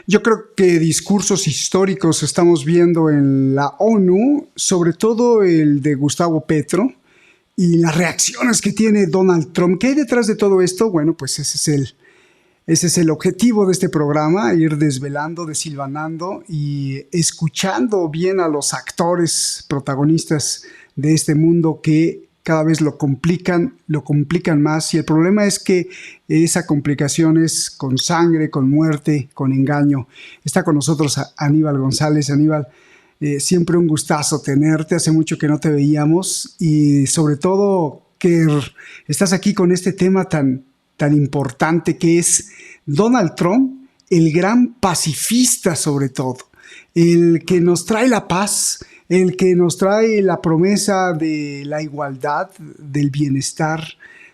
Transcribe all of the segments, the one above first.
Yo creo que discursos históricos estamos viendo en la ONU, sobre todo el de Gustavo Petro y las reacciones que tiene Donald Trump. ¿Qué hay detrás de todo esto? Bueno, pues ese es el objetivo de este programa, ir desvelando, desilvanando y escuchando bien a los actores protagonistas de este mundo que cada vez lo complican más. Y el problema es que esa complicación es con sangre, con muerte, con engaño. Está con nosotros Aníbal González. Aníbal, siempre un gustazo tenerte, hace mucho que no te veíamos y sobre todo que estás aquí con este tema tan importante que es Donald Trump, el gran pacifista sobre todo, el que nos trae la paz, el que nos trae la promesa de la igualdad, del bienestar,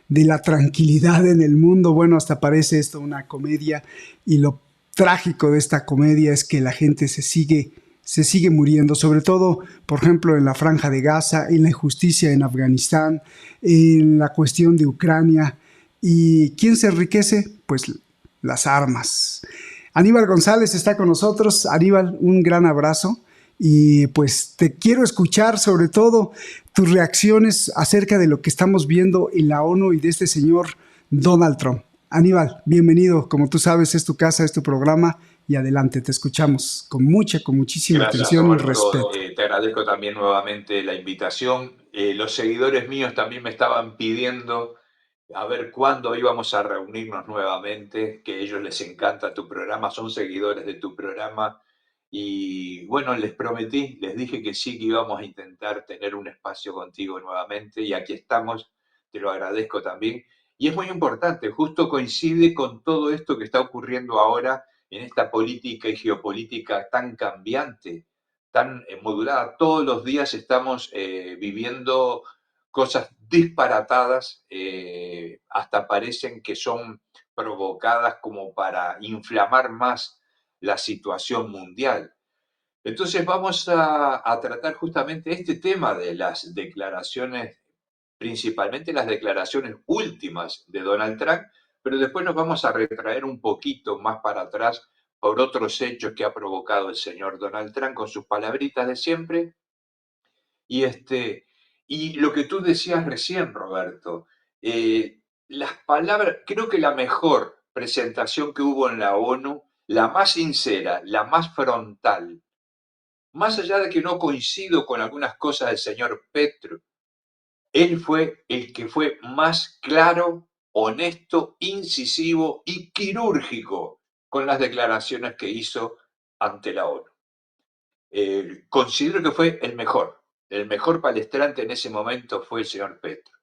de la tranquilidad en el mundo. Bueno, hasta parece esto una comedia y lo trágico de esta comedia es que la gente se sigue muriendo, sobre todo, por ejemplo, en la Franja de Gaza, en la injusticia en Afganistán, en la cuestión de Ucrania. ¿Y quién se enriquece? Pues las armas. Aníbal González está con nosotros. Aníbal, un gran abrazo. Y pues te quiero escuchar sobre todo tus reacciones acerca de lo que estamos viendo en la ONU y de este señor Donald Trump. Aníbal, bienvenido. Como tú sabes, es tu casa, es tu programa y adelante, te escuchamos con muchísima Gracias, atención y Roberto. respeto. Te agradezco también nuevamente la invitación. Los seguidores míos también me estaban pidiendo a ver cuándo íbamos a reunirnos nuevamente, que a ellos les encanta tu programa, son seguidores de tu programa. Y bueno, les prometí, les dije que sí, que íbamos a intentar tener un espacio contigo nuevamente y aquí estamos, te lo agradezco también. Y es muy importante, justo coincide con todo esto que está ocurriendo ahora en esta política y geopolítica tan cambiante, tan modulada. Todos los días estamos viviendo cosas disparatadas, hasta parecen que son provocadas como para inflamar más la situación mundial. Entonces vamos a tratar justamente este tema de las declaraciones, principalmente las declaraciones últimas de Donald Trump, pero después nos vamos a retraer un poquito más para atrás por otros hechos que ha provocado el señor Donald Trump con sus palabritas de siempre. Y, y lo que tú decías recién, Roberto, las palabras, creo que la mejor presentación que hubo en la ONU, la más sincera, la más frontal, más allá de que no coincido con algunas cosas del señor Petro, él fue el que fue más claro, honesto, incisivo y quirúrgico con las declaraciones que hizo ante la ONU. Considero que fue el mejor palestrante en ese momento fue el señor Petro.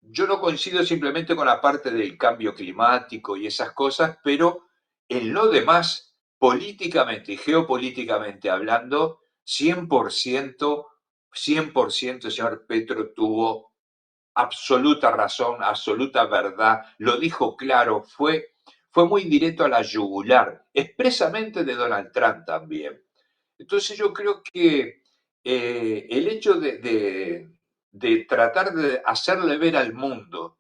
Yo no coincido simplemente con la parte del cambio climático y esas cosas, pero en lo demás, políticamente y geopolíticamente hablando, 100%, 100% el señor Petro tuvo absoluta razón, absoluta verdad, lo dijo claro, fue muy directo a la yugular, expresamente de Donald Trump también. Entonces yo creo que el hecho de tratar de hacerle ver al mundo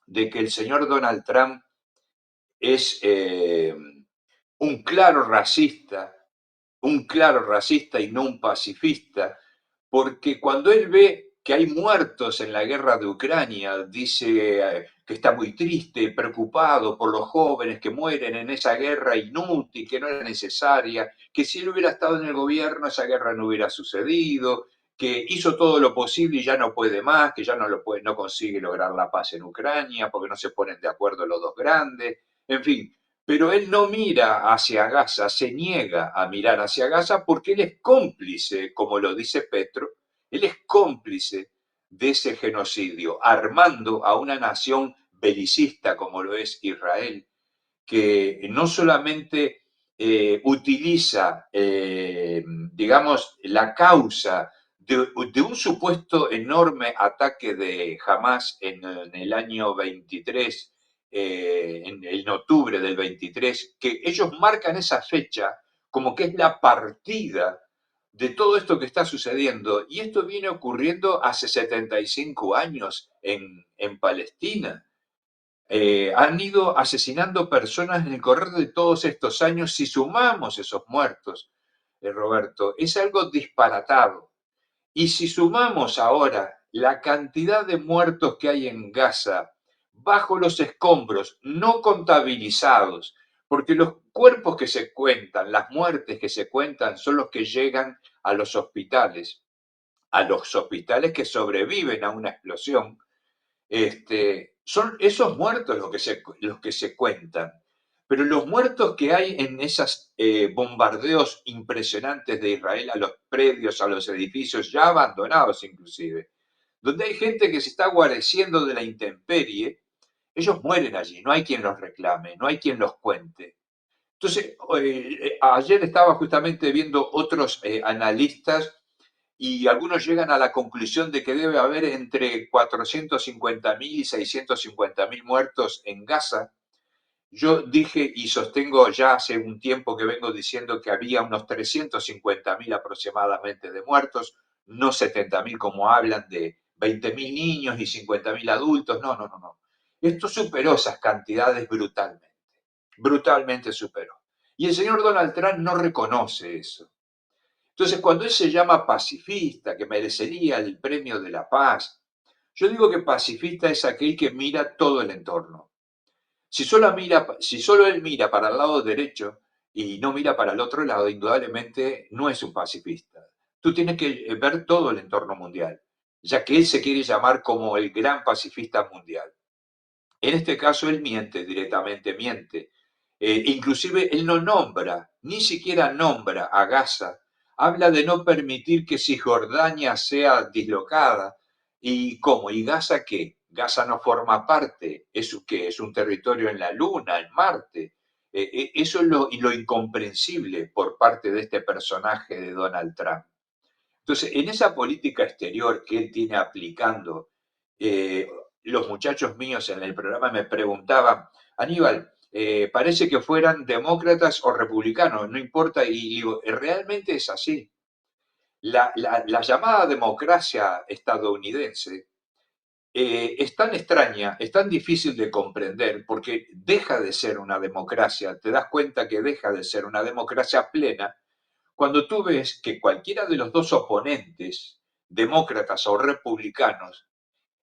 de que el señor Donald Trump es un claro racista y no un pacifista, porque cuando él ve que hay muertos en la guerra de Ucrania, dice que está muy triste, preocupado por los jóvenes que mueren en esa guerra inútil, que no era necesaria, que si él hubiera estado en el gobierno esa guerra no hubiera sucedido, que hizo todo lo posible y ya no puede más, que ya no consigue lograr la paz en Ucrania porque no se ponen de acuerdo los dos grandes, en fin. Pero él no mira hacia Gaza, se niega a mirar hacia Gaza porque él es cómplice, como lo dice Petro, él es cómplice de ese genocidio, armando a una nación belicista como lo es Israel, que no solamente utiliza, digamos, la causa de un supuesto enorme ataque de Hamas en el año 23, en octubre del 23, que ellos marcan esa fecha como que es la partida de todo esto que está sucediendo. Y esto viene ocurriendo hace 75 años en Palestina. Han ido asesinando personas en el correr de todos estos años. Si sumamos esos muertos, Roberto, es algo disparatado. Y si sumamos ahora la cantidad de muertos que hay en Gaza bajo los escombros, no contabilizados, porque los cuerpos que se cuentan, las muertes que se cuentan, son los que llegan a los hospitales que sobreviven a una explosión, son esos muertos los que se cuentan. Pero los muertos que hay en esos bombardeos impresionantes de Israel a los predios, a los edificios ya abandonados inclusive, donde hay gente que se está guareciendo de la intemperie, ellos mueren allí, no hay quien los reclame, no hay quien los cuente. Entonces, ayer estaba justamente viendo otros analistas y algunos llegan a la conclusión de que debe haber entre 450.000 y 650.000 muertos en Gaza. Yo dije y sostengo ya hace un tiempo que vengo diciendo que había unos 350.000 aproximadamente de muertos, no 70.000 como hablan de 20.000 niños y 50.000 adultos. No, no, no, no. Esto superó esas cantidades brutalmente, brutalmente superó. Y el señor Donald Trump no reconoce eso. Entonces, cuando él se llama pacifista, que merecería el premio de la paz, yo digo que pacifista es aquel que mira todo el entorno. Si solo él mira para el lado derecho y no mira para el otro lado, indudablemente no es un pacifista. Tú tienes que ver todo el entorno mundial, ya que él se quiere llamar como el gran pacifista mundial. En este caso, él miente directamente, miente. Inclusive, él no nombra, ni siquiera nombra a Gaza. Habla de no permitir que Cisjordania sea dislocada. ¿Y cómo? ¿Y Gaza qué? Gaza no forma parte. Es un territorio en la Luna, en Marte. Eso es lo incomprensible por parte de este personaje de Donald Trump. Entonces, en esa política exterior que él tiene aplicando, eh, los muchachos míos en el programa me preguntaban, Aníbal, parece que fueran demócratas o republicanos, no importa, y digo, realmente es así. La llamada democracia estadounidense es tan extraña, es tan difícil de comprender, porque deja de ser una democracia, te das cuenta que deja de ser una democracia plena cuando tú ves que cualquiera de los dos oponentes, demócratas o republicanos,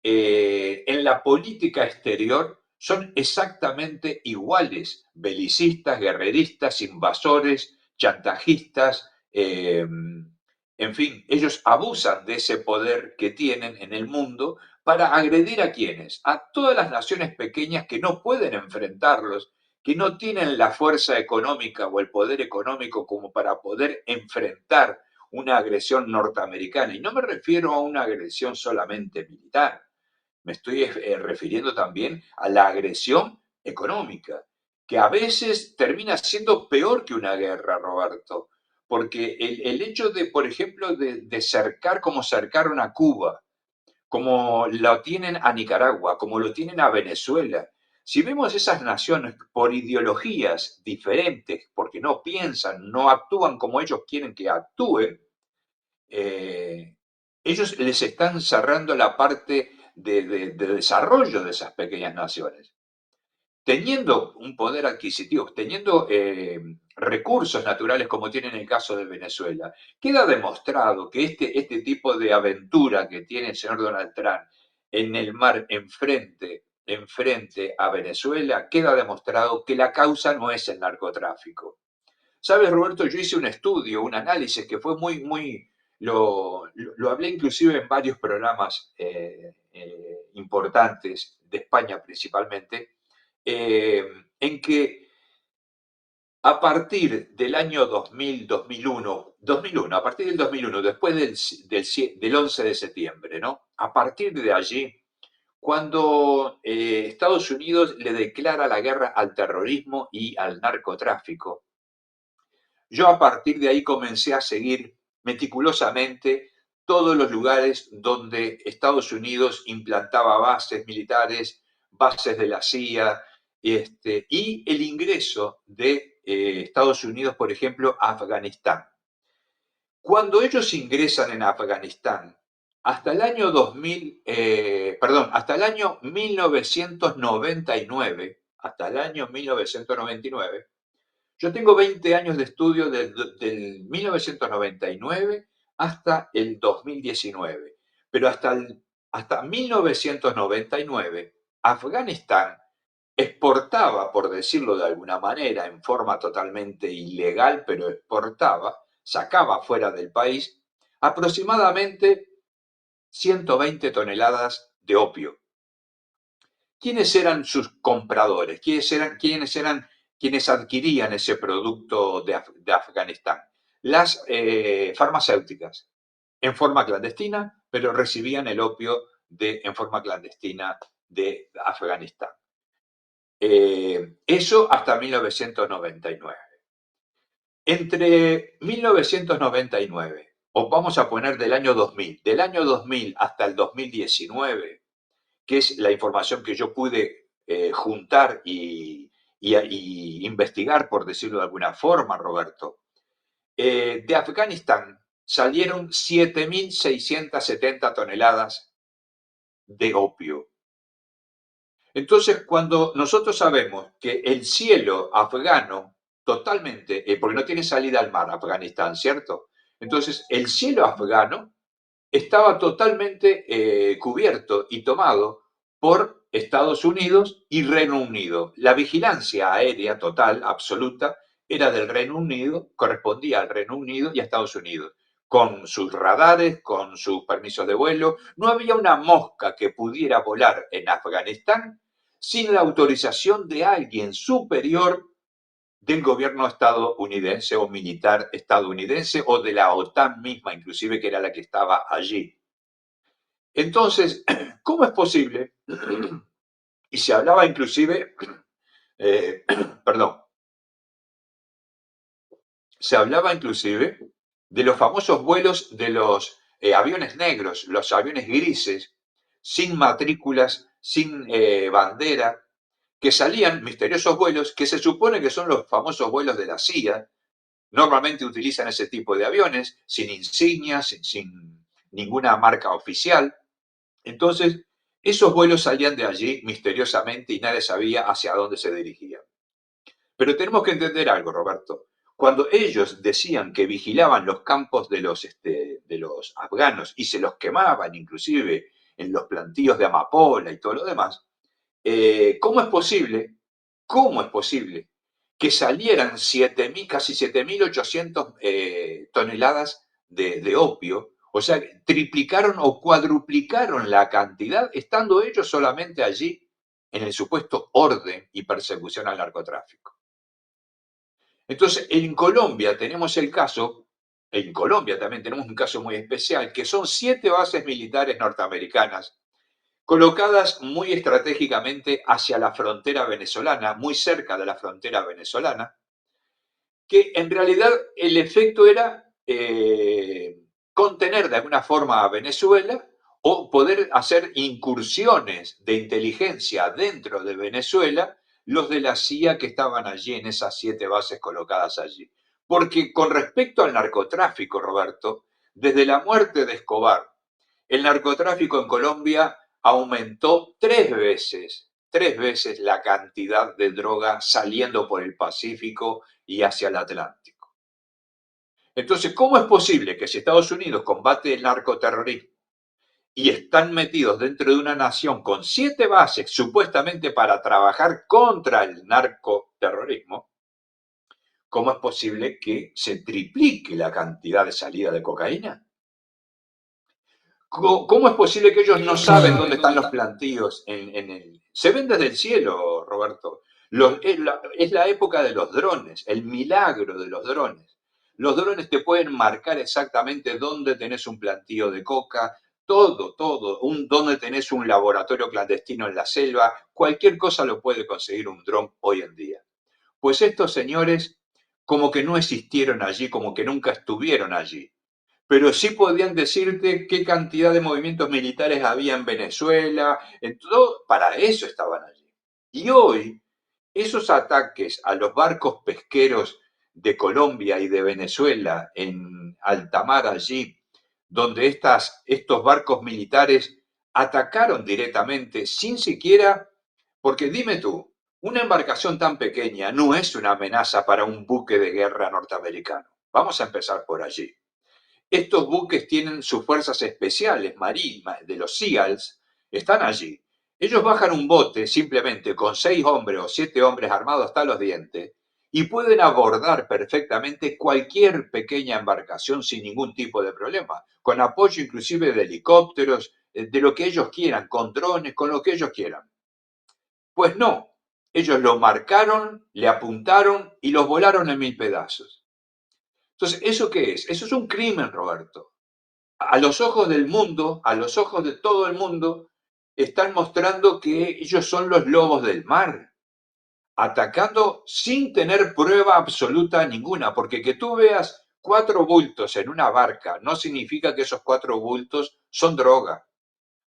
en la política exterior son exactamente iguales, belicistas, guerreristas, invasores, chantajistas, en fin, ellos abusan de ese poder que tienen en el mundo para agredir a quienes, a todas las naciones pequeñas que no pueden enfrentarlos, que no tienen la fuerza económica o el poder económico como para poder enfrentar una agresión norteamericana. Y no me refiero a una agresión solamente militar, me estoy refiriendo también a la agresión económica, que a veces termina siendo peor que una guerra, Roberto, porque el hecho de, por ejemplo, de cercar como cercaron a Cuba, como lo tienen a Nicaragua, como lo tienen a Venezuela, si vemos esas naciones por ideologías diferentes, porque no piensan, no actúan como ellos quieren que actúen, eh, ellos les están cerrando la parte de desarrollo de esas pequeñas naciones. Teniendo un poder adquisitivo, teniendo recursos naturales como tiene en el caso de Venezuela, queda demostrado que este tipo de aventura que tiene el señor Donald Trump en el mar enfrente a Venezuela, queda demostrado que la causa no es el narcotráfico. Sabes, Roberto, yo hice un estudio, un análisis que fue lo hablé inclusive en varios programas importantes de España principalmente, eh, en que a partir del año 2000, 2001, a partir del 2001, después del 11 de septiembre, ¿no? A partir de allí, cuando Estados Unidos le declara la guerra al terrorismo y al narcotráfico, yo a partir de ahí comencé a seguir meticulosamente todos los lugares donde Estados Unidos implantaba bases militares, bases de la CIA, y el ingreso de Estados Unidos, por ejemplo, a Afganistán. Cuando ellos ingresan en Afganistán, hasta el año 2000, perdón, hasta el año 1999, hasta el año 1999, yo tengo 20 años de estudio del 1999 hasta el 2019, pero hasta 1999, Afganistán exportaba, por decirlo de alguna manera, en forma totalmente ilegal, pero exportaba, sacaba fuera del país aproximadamente 120 toneladas de opio. ¿Quiénes eran sus compradores? ¿Quiénes eran quienes adquirían ese producto de Afganistán? Las farmacéuticas, en forma clandestina, pero recibían el opio en forma clandestina de Afganistán. Eso hasta 1999. Entre 1999, o vamos a poner del año 2000 hasta el 2019, que es la información que yo pude juntar y investigar, por decirlo de alguna forma, Roberto, de Afganistán salieron 7.670 toneladas de opio. Entonces, cuando nosotros sabemos que el cielo afgano totalmente, porque no tiene salida al mar Afganistán, ¿cierto? Entonces, el cielo afgano estaba totalmente cubierto y tomado por Estados Unidos y Reino Unido. La vigilancia aérea total, absoluta, era del Reino Unido, correspondía al Reino Unido y a Estados Unidos, con sus radares, con sus permisos de vuelo. No había una mosca que pudiera volar en Afganistán sin la autorización de alguien superior del gobierno estadounidense o militar estadounidense o de la OTAN misma, inclusive, que era la que estaba allí. Entonces, ¿cómo es posible? Y se hablaba inclusive, eh, perdón, se hablaba inclusive de los famosos vuelos de los aviones negros, los aviones grises, sin matrículas, sin bandera, que salían misteriosos vuelos que se supone que son los famosos vuelos de la CIA. Normalmente utilizan ese tipo de aviones, sin insignias, sin ninguna marca oficial. Entonces, esos vuelos salían de allí misteriosamente y nadie sabía hacia dónde se dirigían. Pero tenemos que entender algo, Roberto. Cuando ellos decían que vigilaban los campos de los afganos y se los quemaban inclusive en los plantíos de amapola y todo lo demás, ¿cómo es posible? ¿Cómo es posible que salieran 7.000, casi 7.800 toneladas de opio? O sea, triplicaron o cuadruplicaron la cantidad, estando ellos solamente allí en el supuesto orden y persecución al narcotráfico. Entonces, en Colombia tenemos el caso, en Colombia también tenemos un caso muy especial, que son 7 bases militares norteamericanas colocadas muy estratégicamente hacia la frontera venezolana, muy cerca de la frontera venezolana, que en realidad el efecto era contener de alguna forma a Venezuela o poder hacer incursiones de inteligencia dentro de Venezuela, los de la CIA que estaban allí en esas 7 bases colocadas allí. Porque con respecto al narcotráfico, Roberto, desde la muerte de Escobar, el narcotráfico en Colombia aumentó 3 veces la cantidad de droga saliendo por el Pacífico y hacia el Atlántico. Entonces, ¿cómo es posible que si Estados Unidos combate el narcoterrorismo y están metidos dentro de una nación con 7 bases supuestamente para trabajar contra el narcoterrorismo, cómo es posible que se triplique la cantidad de salida de cocaína? ¿Cómo es posible que ellos no saben dónde están los plantíos Se ven desde el cielo, Roberto. Es la época de los drones, el milagro de los drones. Los drones te pueden marcar exactamente dónde tenés un plantío de coca, todo, dónde tenés un laboratorio clandestino en la selva, cualquier cosa lo puede conseguir un dron hoy en día. Pues estos señores como que no existieron allí, como que nunca estuvieron allí, pero sí podían decirte qué cantidad de movimientos militares había en Venezuela, en todo, para eso estaban allí. Y hoy, esos ataques a los barcos pesqueros de Colombia y de Venezuela en alta mar allí, donde estos barcos militares atacaron directamente sin siquiera, porque dime tú, una embarcación tan pequeña no es una amenaza para un buque de guerra norteamericano. Vamos a empezar por allí. Estos buques tienen sus fuerzas especiales marítimas de los SEALs, están allí. Ellos bajan un bote simplemente con 6 hombres o 7 hombres armados hasta los dientes y pueden abordar perfectamente cualquier pequeña embarcación sin ningún tipo de problema, con apoyo inclusive de helicópteros, de lo que ellos quieran, con drones, con lo que ellos quieran. Pues no, ellos lo marcaron, le apuntaron y los volaron en 1000 pedazos. Entonces, ¿eso qué es? Eso es un crimen, Roberto. A los ojos del mundo, a los ojos de todo el mundo, están mostrando que ellos son los lobos del mar, atacando sin tener prueba absoluta ninguna, porque que tú veas 4 bultos en una barca no significa que esos 4 bultos son droga.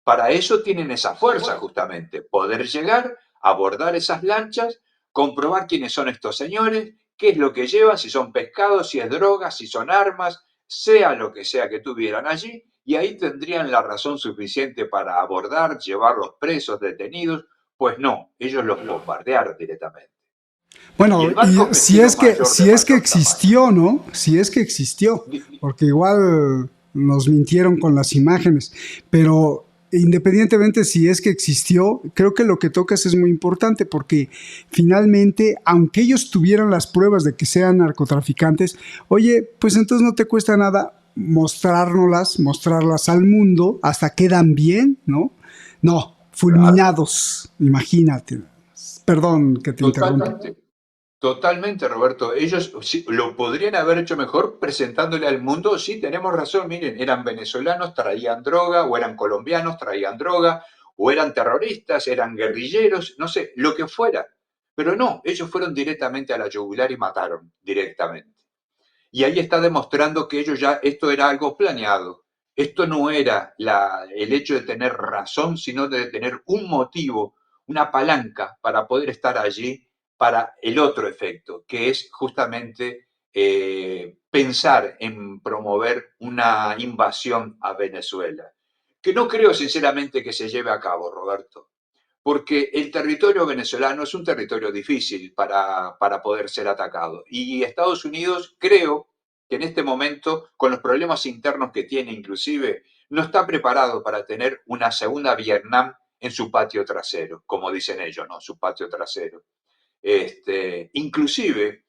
Para eso tienen esa fuerza justamente, poder llegar, abordar esas lanchas, comprobar quiénes son estos señores, qué es lo que llevan, si son pescados, si es droga, si son armas, sea lo que sea que tuvieran allí, y ahí tendrían la razón suficiente para abordar, llevarlos presos, detenidos. Pues no, ellos los bombardearon directamente. Y Bueno, el y barco pesquero mayor de si es que mayor tamaño. existió, ¿no? Si es que existió, porque igual nos mintieron con las imágenes, pero independientemente si es que existió, creo que lo que tocas es muy importante porque finalmente, aunque ellos tuvieran las pruebas de que sean narcotraficantes, oye, pues entonces no te cuesta nada mostrárnoslas, mostrarlas al mundo, hasta quedan bien, ¿no? No, Claro, fulminados, imagínate. Perdón que te interrumpa. totalmente. Totalmente, Roberto. Ellos sí, lo podrían haber hecho mejor presentándole al mundo. Sí, tenemos razón. Miren, eran venezolanos, traían droga, o eran colombianos, traían droga, o eran terroristas, eran guerrilleros, no sé, lo que fuera. Pero no, ellos fueron directamente a la yugular y mataron directamente. Y ahí está demostrando que ellos ya, esto era algo planeado. Esto no era el hecho de tener razón, sino de tener un motivo, una palanca para poder estar allí para el otro efecto, que es justamente pensar en promover una invasión a Venezuela. Que no creo sinceramente que se lleve a cabo, Roberto, porque el territorio venezolano es un territorio difícil para poder ser atacado. Y Estados Unidos, creo que en este momento, con los problemas internos que tiene inclusive, no está preparado para tener una segunda Vietnam en su patio trasero, como dicen ellos, ¿no? Su patio trasero. Inclusive,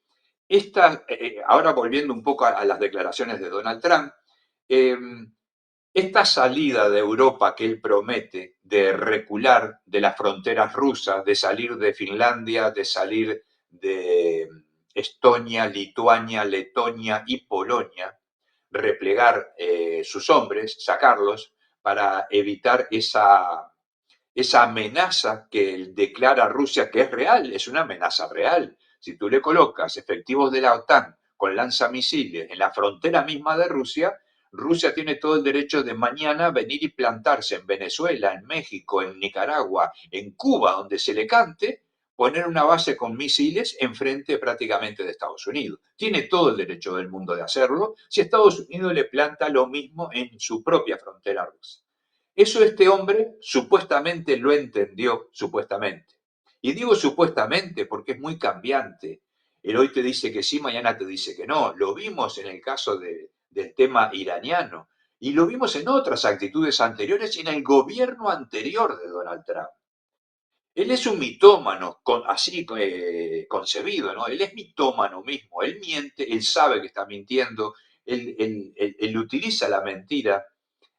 ahora volviendo un poco a las declaraciones de Donald Trump, eh, esta salida de Europa que él promete de recular de las fronteras rusas, de salir de Finlandia, de salir de Estonia, Lituania, Letonia y Polonia, replegar sus hombres, sacarlos, para evitar esa amenaza que declara Rusia que es real, es una amenaza real. Si tú le colocas efectivos de la OTAN con lanzamisiles en la frontera misma de Rusia, Rusia tiene todo el derecho de mañana venir y plantarse en Venezuela, en México, en Nicaragua, en Cuba, donde se le cante, poner una base con misiles enfrente prácticamente de Estados Unidos. Tiene todo el derecho del mundo de hacerlo si Estados Unidos le planta lo mismo en su propia frontera rusa. Eso este hombre supuestamente lo entendió, supuestamente. Y digo supuestamente porque es muy cambiante. Él hoy te dice que sí, mañana te dice que no. Lo vimos en el caso del tema iraniano y lo vimos en otras actitudes anteriores y en el gobierno anterior de Donald Trump. Él es un mitómano, así concebido, ¿no? Él es mitómano mismo, él miente, él sabe que está mintiendo, él utiliza la mentira,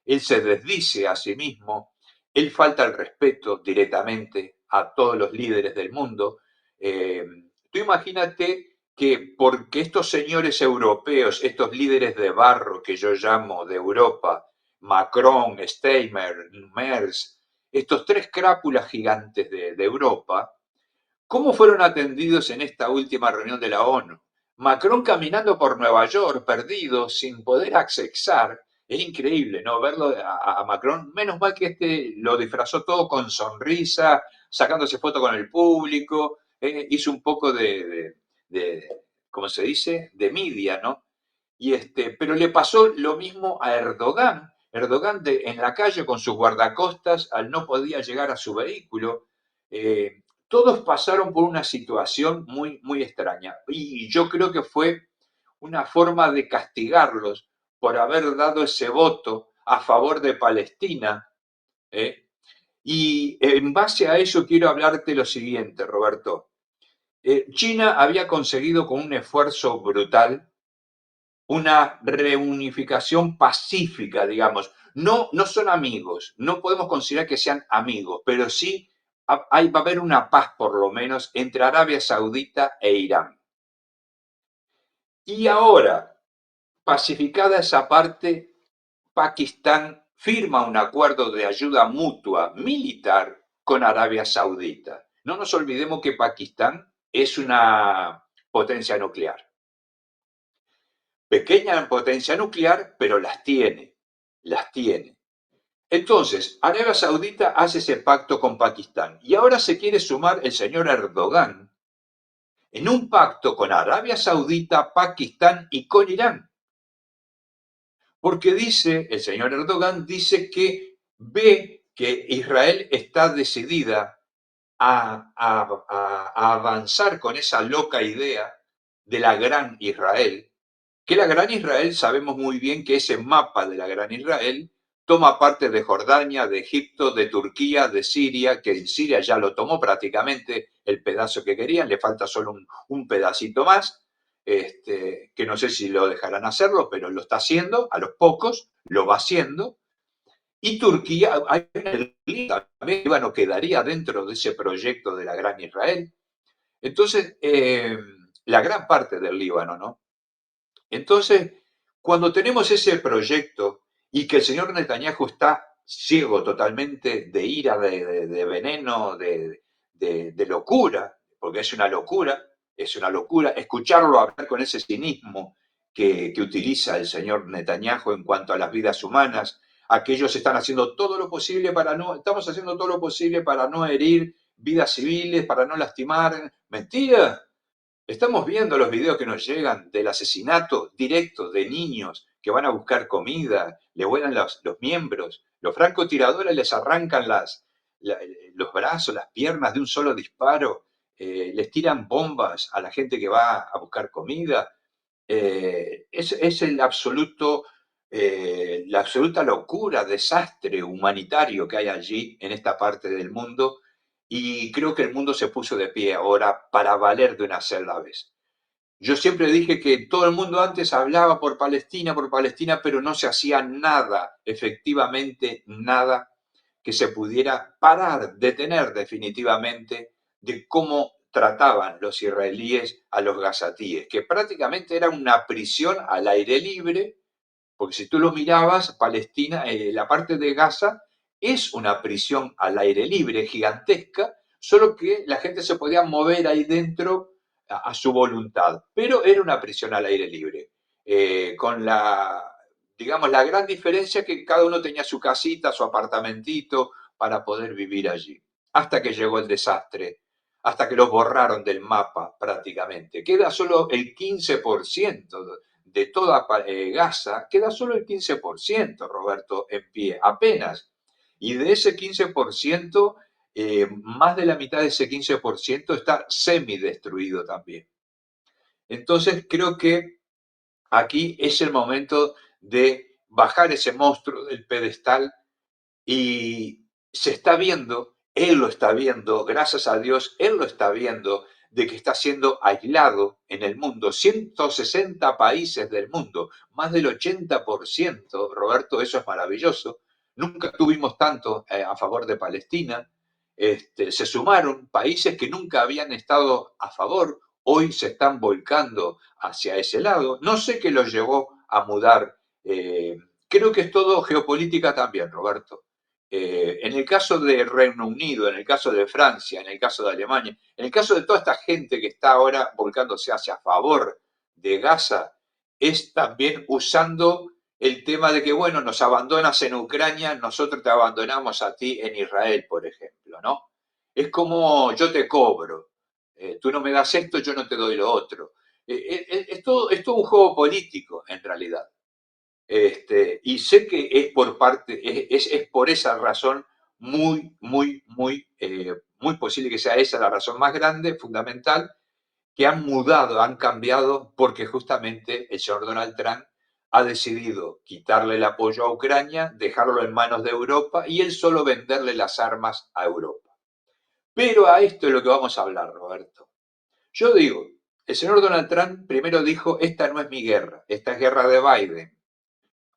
él se desdice a sí mismo, él falta el respeto directamente a todos los líderes del mundo. Eh, Tú imagínate que porque estos señores europeos, estos líderes de barro que yo llamo de Europa, Macron, Steinmeier, Merz, estos 3 crápulas gigantes de Europa, ¿cómo fueron atendidos en esta última reunión de la ONU? Macron caminando por Nueva York, perdido, sin poder accesar. Es increíble, ¿no? Verlo a Macron. Menos mal que lo disfrazó todo con sonrisa, sacándose foto con el público. Hizo un poco de, ¿cómo se dice? De media, ¿no? Pero le pasó lo mismo a Erdogan. Erdogan en la calle con sus guardacostas, al no podía llegar a su vehículo. Todos pasaron por una situación muy, muy extraña. Y yo creo que fue una forma de castigarlos por haber dado ese voto a favor de Palestina. ¿eh? Y en base a eso quiero hablarte lo siguiente, Roberto. China había conseguido con un esfuerzo brutal una reunificación pacífica, digamos. No, no son amigos, no podemos considerar que sean amigos, pero sí va a haber una paz por lo menos entre Arabia Saudita e Irán. Y ahora, pacificada esa parte, Pakistán firma un acuerdo de ayuda mutua militar con Arabia Saudita. No nos olvidemos que Pakistán es una potencia nuclear. Pequeña potencia nuclear, pero las tiene, las tiene. Entonces, Arabia Saudita hace ese pacto con Pakistán y ahora se quiere sumar el señor Erdogan en un pacto con Arabia Saudita, Pakistán y con Irán. Porque dice, el señor Erdogan dice que ve que Israel está decidida a avanzar con esa loca idea de la gran Israel, que la Gran Israel sabemos muy bien que ese mapa de la Gran Israel toma parte de Jordania, de Egipto, de Turquía, de Siria, que en Siria ya lo tomó prácticamente el pedazo que querían, le falta solo un pedacito más, que no sé si lo dejarán hacerlo, pero lo está haciendo, a los pocos, lo va haciendo. Y Turquía, el Líbano quedaría dentro de ese proyecto de la Gran Israel. Entonces, la gran parte del Líbano, ¿no? Entonces, cuando tenemos ese proyecto y que el señor Netanyahu está ciego totalmente de ira, de veneno, de locura, porque es una locura, escucharlo hablar con ese cinismo que utiliza el señor Netanyahu en cuanto a las vidas humanas, aquellos están haciendo todo lo posible estamos haciendo todo lo posible para no herir vidas civiles, para no lastimar. Mentira, estamos viendo los videos que nos llegan del asesinato directo de niños que van a buscar comida, le vuelan los miembros, los francotiradores les arrancan los brazos, las piernas de un solo disparo, les tiran bombas a la gente que va a buscar comida. Es la absoluta locura, desastre humanitario que hay allí en esta parte del mundo y creo que el mundo se puso de pie ahora para valer de una sola vez. Yo siempre dije que todo el mundo antes hablaba por Palestina, pero no se hacía nada, efectivamente nada, que se pudiera parar, detener definitivamente de cómo trataban los israelíes a los gazatíes, que prácticamente era una prisión al aire libre, porque si tú lo mirabas, Palestina, la parte de Gaza es una prisión al aire libre, gigantesca, solo que la gente se podía mover ahí dentro a su voluntad, pero era una prisión al aire libre, con digamos, la gran diferencia que cada uno tenía su casita, su apartamentito para poder vivir allí, hasta que llegó el desastre, hasta que los borraron del mapa prácticamente. Queda solo el 15% de toda Gaza, queda solo el 15%, Roberto, en pie, apenas. Y de ese 15%, más de la mitad de ese 15% está semidestruido también. Entonces creo que aquí es el momento de bajar ese monstruo del pedestal y se está viendo, él lo está viendo, gracias a Dios, él lo está viendo, de que está siendo aislado en el mundo, 160 países del mundo, más del 80%, Roberto, eso es maravilloso. Nunca tuvimos tanto a favor de Palestina. Se sumaron países que nunca habían estado a favor, hoy se están volcando hacia ese lado. No sé qué los llevó a mudar. Creo que es todo geopolítica también, Roberto. En el caso de Reino Unido, en el caso de Francia, en el caso de Alemania, en el caso de toda esta gente que está ahora volcándose hacia favor de Gaza, es también usando el tema de que, bueno, nos abandonas en Ucrania, nosotros te abandonamos a ti en Israel, por ejemplo, ¿no? Es como yo te cobro, tú no me das esto, yo no te doy lo otro. Es todo un juego político, en realidad. Y sé que es por parte, es por esa razón muy posible que sea esa la razón más grande, fundamental, que han mudado, han cambiado, porque justamente el señor Donald Trump ha decidido quitarle el apoyo a Ucrania, dejarlo en manos de Europa y él solo venderle las armas a Europa. Pero a esto es lo que vamos a hablar, Roberto. Yo digo, el señor Donald Trump primero dijo, esta no es mi guerra, esta es guerra de Biden.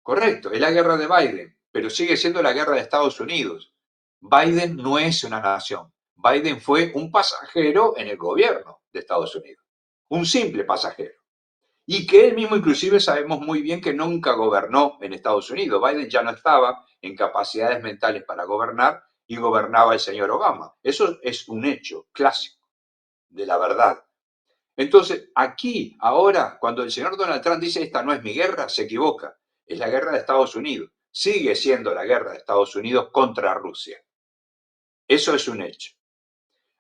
Correcto, es la guerra de Biden, pero sigue siendo la guerra de Estados Unidos. Biden no es una nación. Biden fue un pasajero en el gobierno de Estados Unidos. Un simple pasajero. Y que él mismo inclusive sabemos muy bien que nunca gobernó en Estados Unidos. Biden ya no estaba en capacidades mentales para gobernar y gobernaba el señor Obama. Eso es un hecho clásico de la verdad. Entonces, aquí, ahora, cuando el señor Donald Trump dice esta no es mi guerra, se equivoca. Es la guerra de Estados Unidos. Sigue siendo la guerra de Estados Unidos contra Rusia. Eso es un hecho.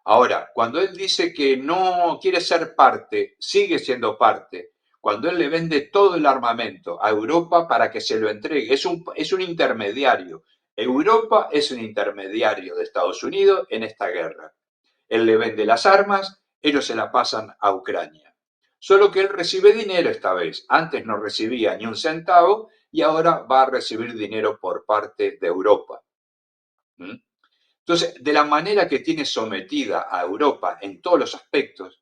Ahora, cuando él dice que no quiere ser parte, sigue siendo parte. Cuando él le vende todo el armamento a Europa para que se lo entregue, es un intermediario. Europa es un intermediario de Estados Unidos en esta guerra. Él le vende las armas, ellos se la pasan a Ucrania. Solo que él recibe dinero esta vez. Antes no recibía ni un centavo y ahora va a recibir dinero por parte de Europa. ¿Mm? Entonces, de la manera que tiene sometida a Europa en todos los aspectos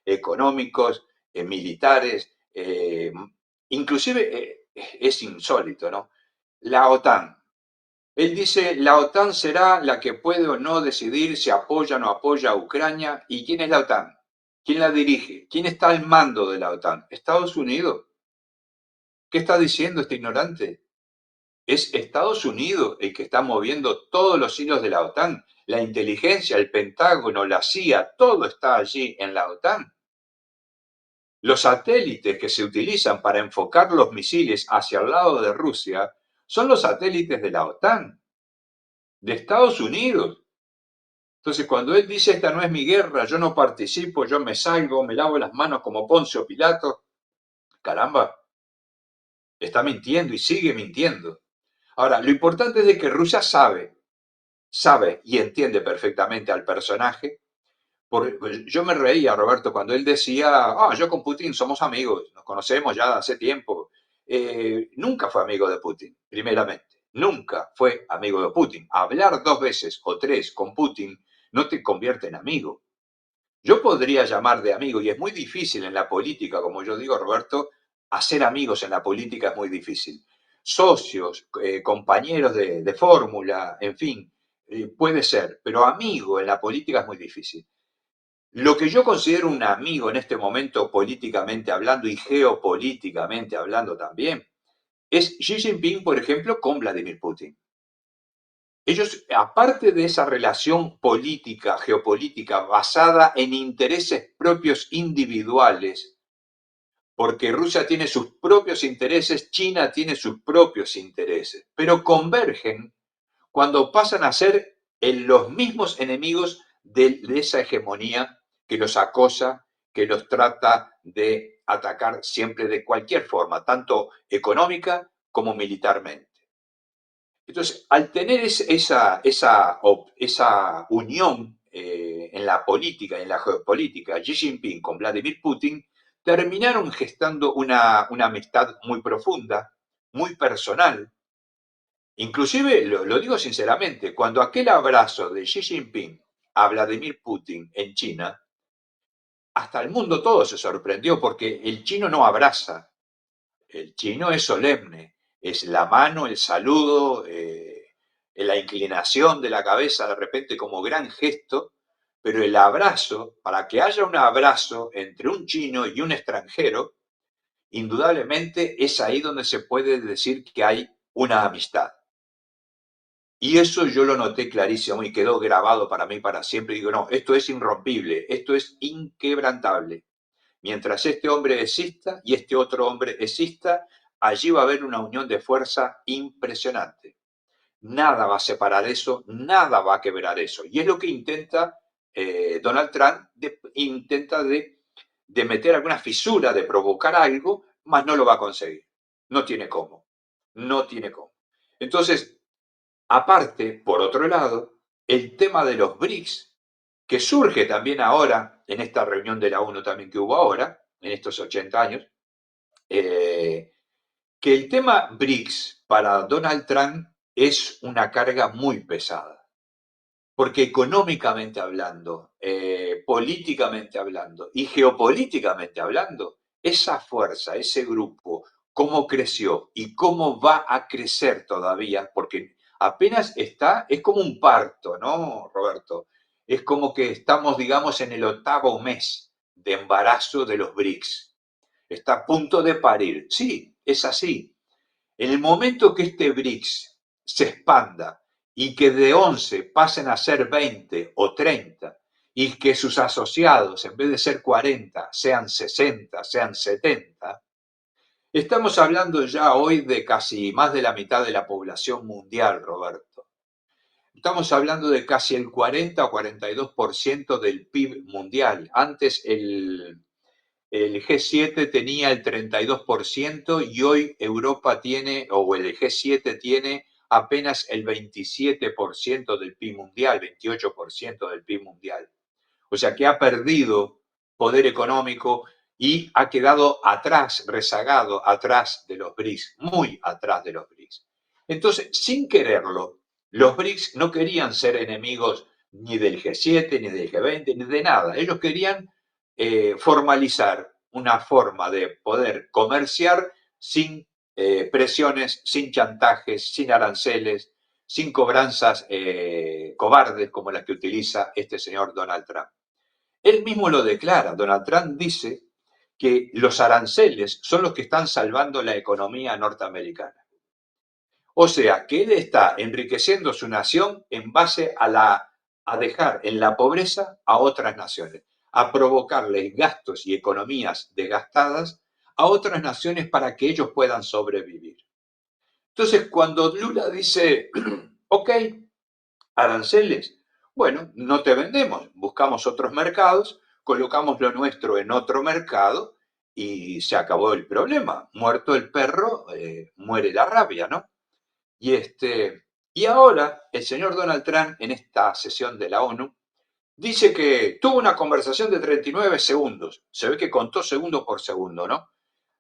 económicos, militares, inclusive es insólito, ¿no? La OTAN. Él dice, la OTAN será la que puede o no decidir si apoya o no apoya a Ucrania. ¿Y quién es la OTAN? ¿Quién la dirige? ¿Quién está al mando de la OTAN? ¿Estados Unidos? ¿Qué está diciendo este ignorante? Es Estados Unidos el que está moviendo todos los hilos de la OTAN. La inteligencia, el Pentágono, la CIA, todo está allí en la OTAN. Los satélites que se utilizan para enfocar los misiles hacia el lado de Rusia son los satélites de la OTAN, de Estados Unidos. Entonces, cuando él dice, esta no es mi guerra, yo no participo, yo me salgo, me lavo las manos como Poncio Pilato, caramba, está mintiendo y sigue mintiendo. Ahora, lo importante es de que Rusia sabe y entiende perfectamente al personaje. Yo me reía, Roberto, cuando él decía, yo con Putin somos amigos, nos conocemos ya hace tiempo. Nunca fue amigo de Putin, primeramente. Nunca fue amigo de Putin. Hablar 2 veces o 3 con Putin no te convierte en amigo. Yo podría llamar de amigo, y es muy difícil en la política, como yo digo, Roberto, hacer amigos en la política es muy difícil. Socios, compañeros de fórmula, en fin, puede ser, pero amigo en la política es muy difícil. Lo que yo considero un amigo en este momento políticamente hablando y geopolíticamente hablando también, es Xi Jinping, por ejemplo, con Vladimir Putin. Ellos, aparte de esa relación política, geopolítica, basada en intereses propios individuales, porque Rusia tiene sus propios intereses, China tiene sus propios intereses, pero convergen cuando pasan a ser los mismos enemigos de esa hegemonía que los acosa, que los trata de atacar siempre de cualquier forma, tanto económica como militarmente. Entonces, al tener esa unión en la política, en la geopolítica, Xi Jinping con Vladimir Putin, terminaron gestando una amistad muy profunda, muy personal. Inclusive, lo digo sinceramente, cuando aquel abrazo de Xi Jinping a Vladimir Putin en China, hasta el mundo todo se sorprendió porque el chino no abraza, el chino es solemne, es la mano, el saludo, la inclinación de la cabeza de repente como gran gesto, pero el abrazo, para que haya un abrazo entre un chino y un extranjero, indudablemente es ahí donde se puede decir que hay una amistad. Y eso yo lo noté clarísimo y quedó grabado para mí para siempre. Digo, no, esto es irrompible, esto es inquebrantable. Mientras este hombre exista y este otro hombre exista, allí va a haber una unión de fuerza impresionante. Nada va a separar eso, nada va a quebrar eso. Y es lo que intenta Donald Trump, intenta de de meter alguna fisura, de provocar algo, más no lo va a conseguir. No tiene cómo. No tiene cómo. Entonces, aparte, por otro lado, el tema de los BRICS, que surge también ahora, en esta reunión de la ONU también que hubo ahora, en estos 80 años, eh, que el tema BRICS para Donald Trump es una carga muy pesada. Porque económicamente hablando, políticamente hablando y geopolíticamente hablando, esa fuerza, ese grupo, cómo creció y cómo va a crecer todavía, porque apenas está, es como un parto, ¿no, Roberto? Es como que estamos, digamos, en el 8º mes de embarazo de los BRICS. Está a punto de parir. Sí, es así. En el momento que este BRICS se expanda y que de 11 pasen a ser 20 o 30 y que sus asociados, en vez de ser 40, sean 60, sean 70, estamos hablando ya hoy de casi más de la mitad de la población mundial, Roberto. Estamos hablando de casi el 40 o 42% del PIB mundial. Antes el G7 tenía el 32% y hoy Europa tiene, o el G7 tiene apenas el 27% del PIB mundial, 28% del PIB mundial. O sea que ha perdido poder económico y ha quedado atrás, rezagado, atrás de los BRICS, muy atrás de los BRICS. Entonces, sin quererlo, los BRICS no querían ser enemigos ni del G7, ni del G20, ni de nada. Ellos querían formalizar una forma de poder comerciar sin presiones, sin chantajes, sin aranceles, sin cobranzas cobardes como las que utiliza este señor Donald Trump. Él mismo lo declara. Donald Trump dice que los aranceles son los que están salvando la economía norteamericana. O sea, que él está enriqueciendo su nación en base a dejar en la pobreza a otras naciones, a provocarles gastos y economías desgastadas a otras naciones para que ellos puedan sobrevivir. Entonces, cuando Lula dice, ok, aranceles, bueno, no te vendemos, buscamos otros mercados, colocamos lo nuestro en otro mercado y se acabó el problema. Muerto el perro, muere la rabia, ¿no? Y ahora el señor Donald Trump en esta sesión de la ONU dice que tuvo una conversación de 39 segundos. Se ve que contó segundo por segundo, ¿no?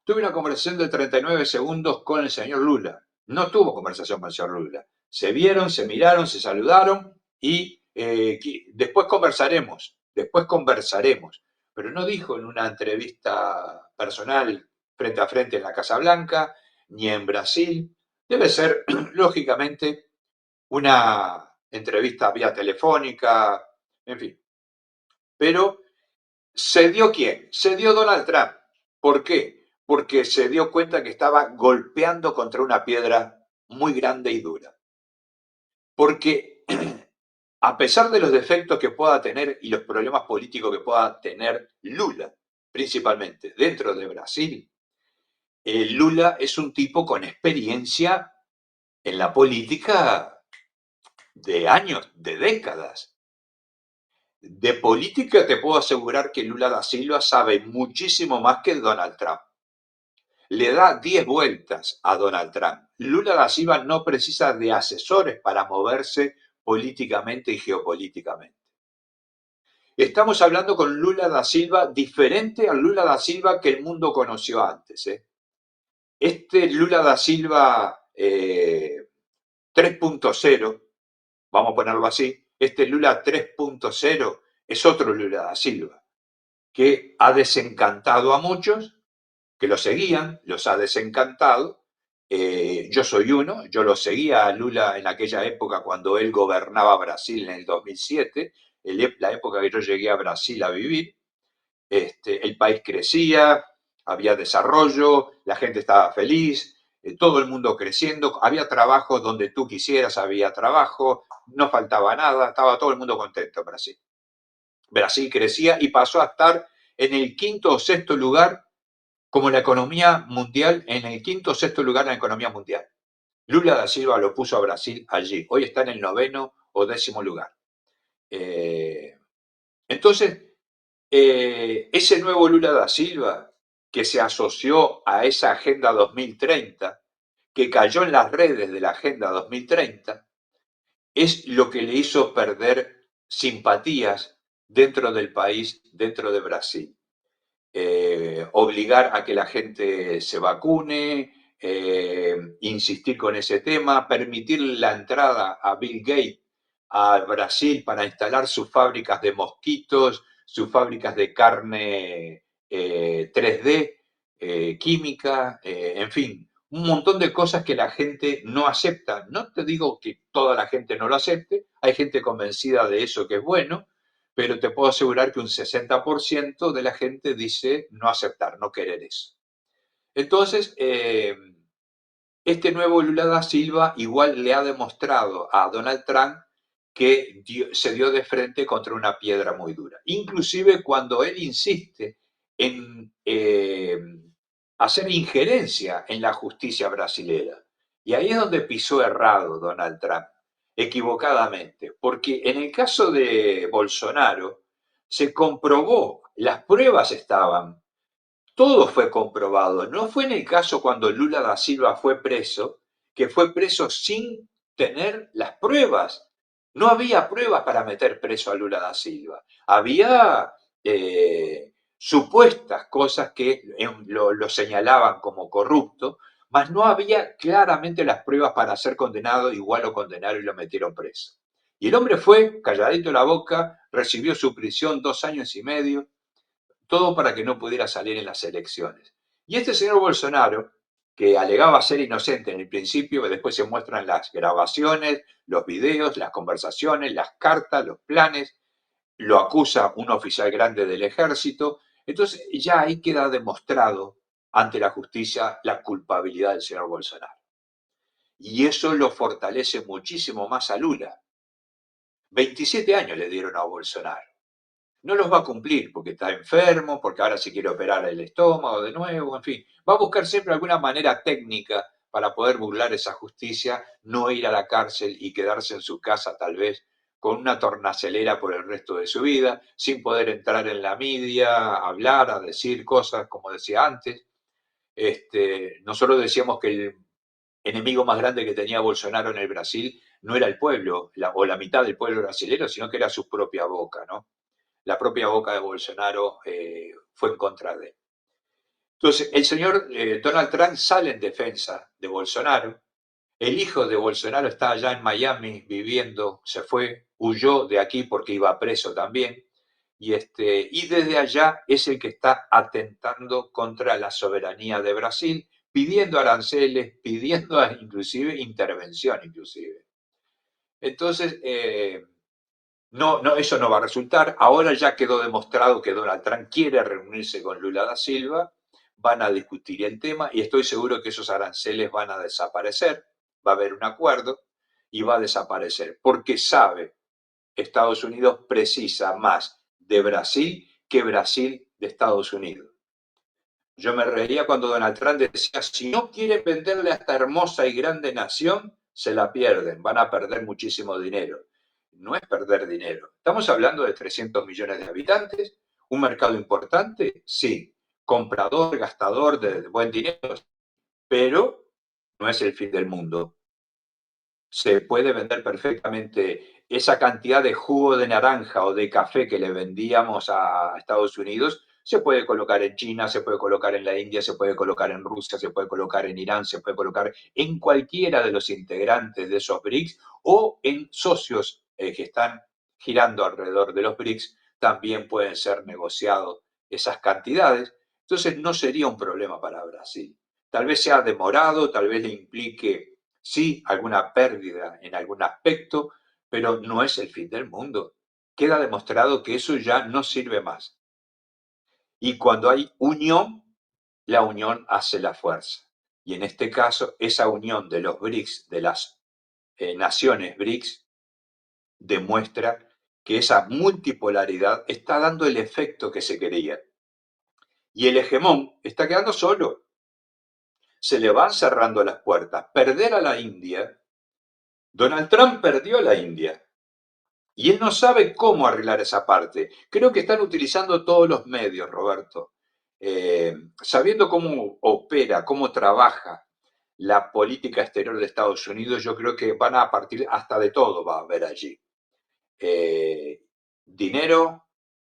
Tuve una conversación de 39 segundos con el señor Lula. No tuvo conversación con el señor Lula. Se vieron, se miraron, se saludaron y después después conversaremos. Pero no dijo en una entrevista personal frente a frente en la Casa Blanca, ni en Brasil. Debe ser, lógicamente, una entrevista vía telefónica, en fin. Pero ¿se dio quién? Se dio Donald Trump. ¿Por qué? Porque se dio cuenta que estaba golpeando contra una piedra muy grande y dura. Porque a pesar de los defectos que pueda tener y los problemas políticos que pueda tener Lula, principalmente dentro de Brasil, Lula es un tipo con experiencia en la política de años, de décadas. De política te puedo asegurar que Lula da Silva sabe muchísimo más que Donald Trump. Le da 10 vueltas a Donald Trump. Lula da Silva no precisa de asesores para moverse políticamente y geopolíticamente. Estamos hablando con Lula da Silva diferente al Lula da Silva que el mundo conoció antes. Este Lula da Silva 3.0, vamos a ponerlo así, este Lula 3.0 es otro Lula da Silva, que ha desencantado a muchos, que lo seguían, los ha desencantado. Yo soy uno, yo lo seguía a Lula en aquella época cuando él gobernaba Brasil en el 2007, la época que yo llegué a Brasil a vivir. El país crecía, había desarrollo, la gente estaba feliz, todo el mundo creciendo, había trabajo donde tú quisieras, había trabajo, no faltaba nada, estaba todo el mundo contento en Brasil. Brasil crecía y pasó a estar en el quinto o sexto lugar como la economía mundial, en el quinto o sexto lugar en la economía mundial. Lula da Silva lo puso a Brasil allí. Hoy está en el 9º o 10º lugar. Entonces, ese nuevo Lula da Silva que se asoció a esa Agenda 2030, que cayó en las redes de la Agenda 2030, es lo que le hizo perder simpatías dentro del país, dentro de Brasil. Obligar a que la gente se vacune, insistir con ese tema, permitir la entrada a Bill Gates a Brasil para instalar sus fábricas de mosquitos, sus fábricas de carne 3D, química, en fin, un montón de cosas que la gente no acepta. No te digo que toda la gente no lo acepte, hay gente convencida de eso que es bueno, pero te puedo asegurar que un 60% de la gente dice no aceptar, no querer eso. Entonces, este nuevo Lula da Silva igual le ha demostrado a Donald Trump que se dio de frente contra una piedra muy dura. Inclusive cuando él insiste en hacer injerencia en la justicia brasilera. Y ahí es donde pisó errado Donald Trump, equivocadamente, porque en el caso de Bolsonaro se comprobó, las pruebas estaban, todo fue comprobado. No fue en el caso cuando Lula da Silva fue preso, que fue preso sin tener las pruebas. No había pruebas para meter preso a Lula da Silva. Había supuestas cosas que lo señalaban como corrupto, mas no había claramente las pruebas para ser condenado, igual lo condenaron y lo metieron preso. Y el hombre fue, calladito la boca, recibió su prisión 2 años y medio, todo para que no pudiera salir en las elecciones. Y este señor Bolsonaro, que alegaba ser inocente en el principio, que después se muestran las grabaciones, los videos, las conversaciones, las cartas, los planes, lo acusa un oficial grande del ejército, entonces ya ahí queda demostrado ante la justicia la culpabilidad del señor Bolsonaro. Y eso lo fortalece muchísimo más a Lula. 27 años le dieron a Bolsonaro. No los va a cumplir porque está enfermo, porque ahora se quiere operar el estómago de nuevo, en fin, va a buscar siempre alguna manera técnica para poder burlar esa justicia, no ir a la cárcel y quedarse en su casa tal vez con una tornacelera por el resto de su vida, sin poder entrar en la media, hablar, a decir cosas como decía antes. Nosotros decíamos que el enemigo más grande que tenía Bolsonaro en el Brasil no era el pueblo o la mitad del pueblo brasileño, sino que era su propia boca, ¿no? La propia boca de Bolsonaro fue en contra de él. Entonces, el señor Donald Trump sale en defensa de Bolsonaro. El hijo de Bolsonaro está allá en Miami viviendo, se fue, huyó de aquí porque iba preso también. Y desde allá es el que está atentando contra la soberanía de Brasil, pidiendo aranceles, pidiendo inclusive intervención, inclusive. Entonces, no, no, eso no va a resultar. Ahora ya quedó demostrado que Donald Trump quiere reunirse con Lula da Silva, van a discutir el tema y estoy seguro que esos aranceles van a desaparecer, va a haber un acuerdo y va a desaparecer, porque sabe, Estados Unidos precisa más de Brasil que Brasil de Estados Unidos. Yo me reía cuando Donald Trump decía, si no quieren venderle a esta hermosa y grande nación, se la pierden, van a perder muchísimo dinero. No es perder dinero. Estamos hablando de 300 millones de habitantes, un mercado importante, sí, comprador, gastador de buen dinero, pero no es el fin del mundo. Se puede vender perfectamente esa cantidad de jugo de naranja o de café que le vendíamos a Estados Unidos, se puede colocar en China, se puede colocar en la India, se puede colocar en Rusia, se puede colocar en Irán, se puede colocar en cualquiera de los integrantes de esos BRICS o en socios que están girando alrededor de los BRICS, también pueden ser negociados esas cantidades. Entonces no sería un problema para Brasil. Tal vez sea demorado, tal vez le implique sí, alguna pérdida en algún aspecto, pero no es el fin del mundo. Queda demostrado que eso ya no sirve más. Y cuando hay unión, la unión hace la fuerza. Y en este caso, esa unión de los BRICS, de las naciones BRICS, demuestra que esa multipolaridad está dando el efecto que se quería. Y el hegemón está quedando solo. Se le van cerrando las puertas. Perder a la India, Donald Trump perdió a la India. Y él no sabe cómo arreglar esa parte. Creo que están utilizando todos los medios, Roberto. Sabiendo cómo opera, cómo trabaja la política exterior de Estados Unidos, yo creo que van a partir hasta de todo, va a haber allí. Eh, dinero,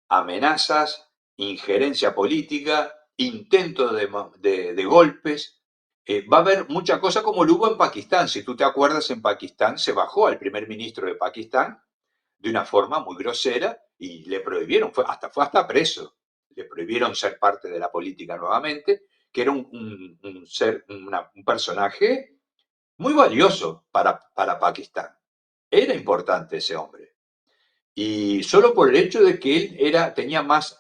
amenazas, injerencia política, intentos de golpes. Va a haber mucha cosa como lo hubo en Pakistán. Si tú te acuerdas, en Pakistán se bajó al primer ministro de Pakistán de una forma muy grosera y le prohibieron, fue hasta preso, le prohibieron ser parte de la política nuevamente, que era un personaje muy valioso para Pakistán. Era importante ese hombre. Y solo por el hecho de que él tenía más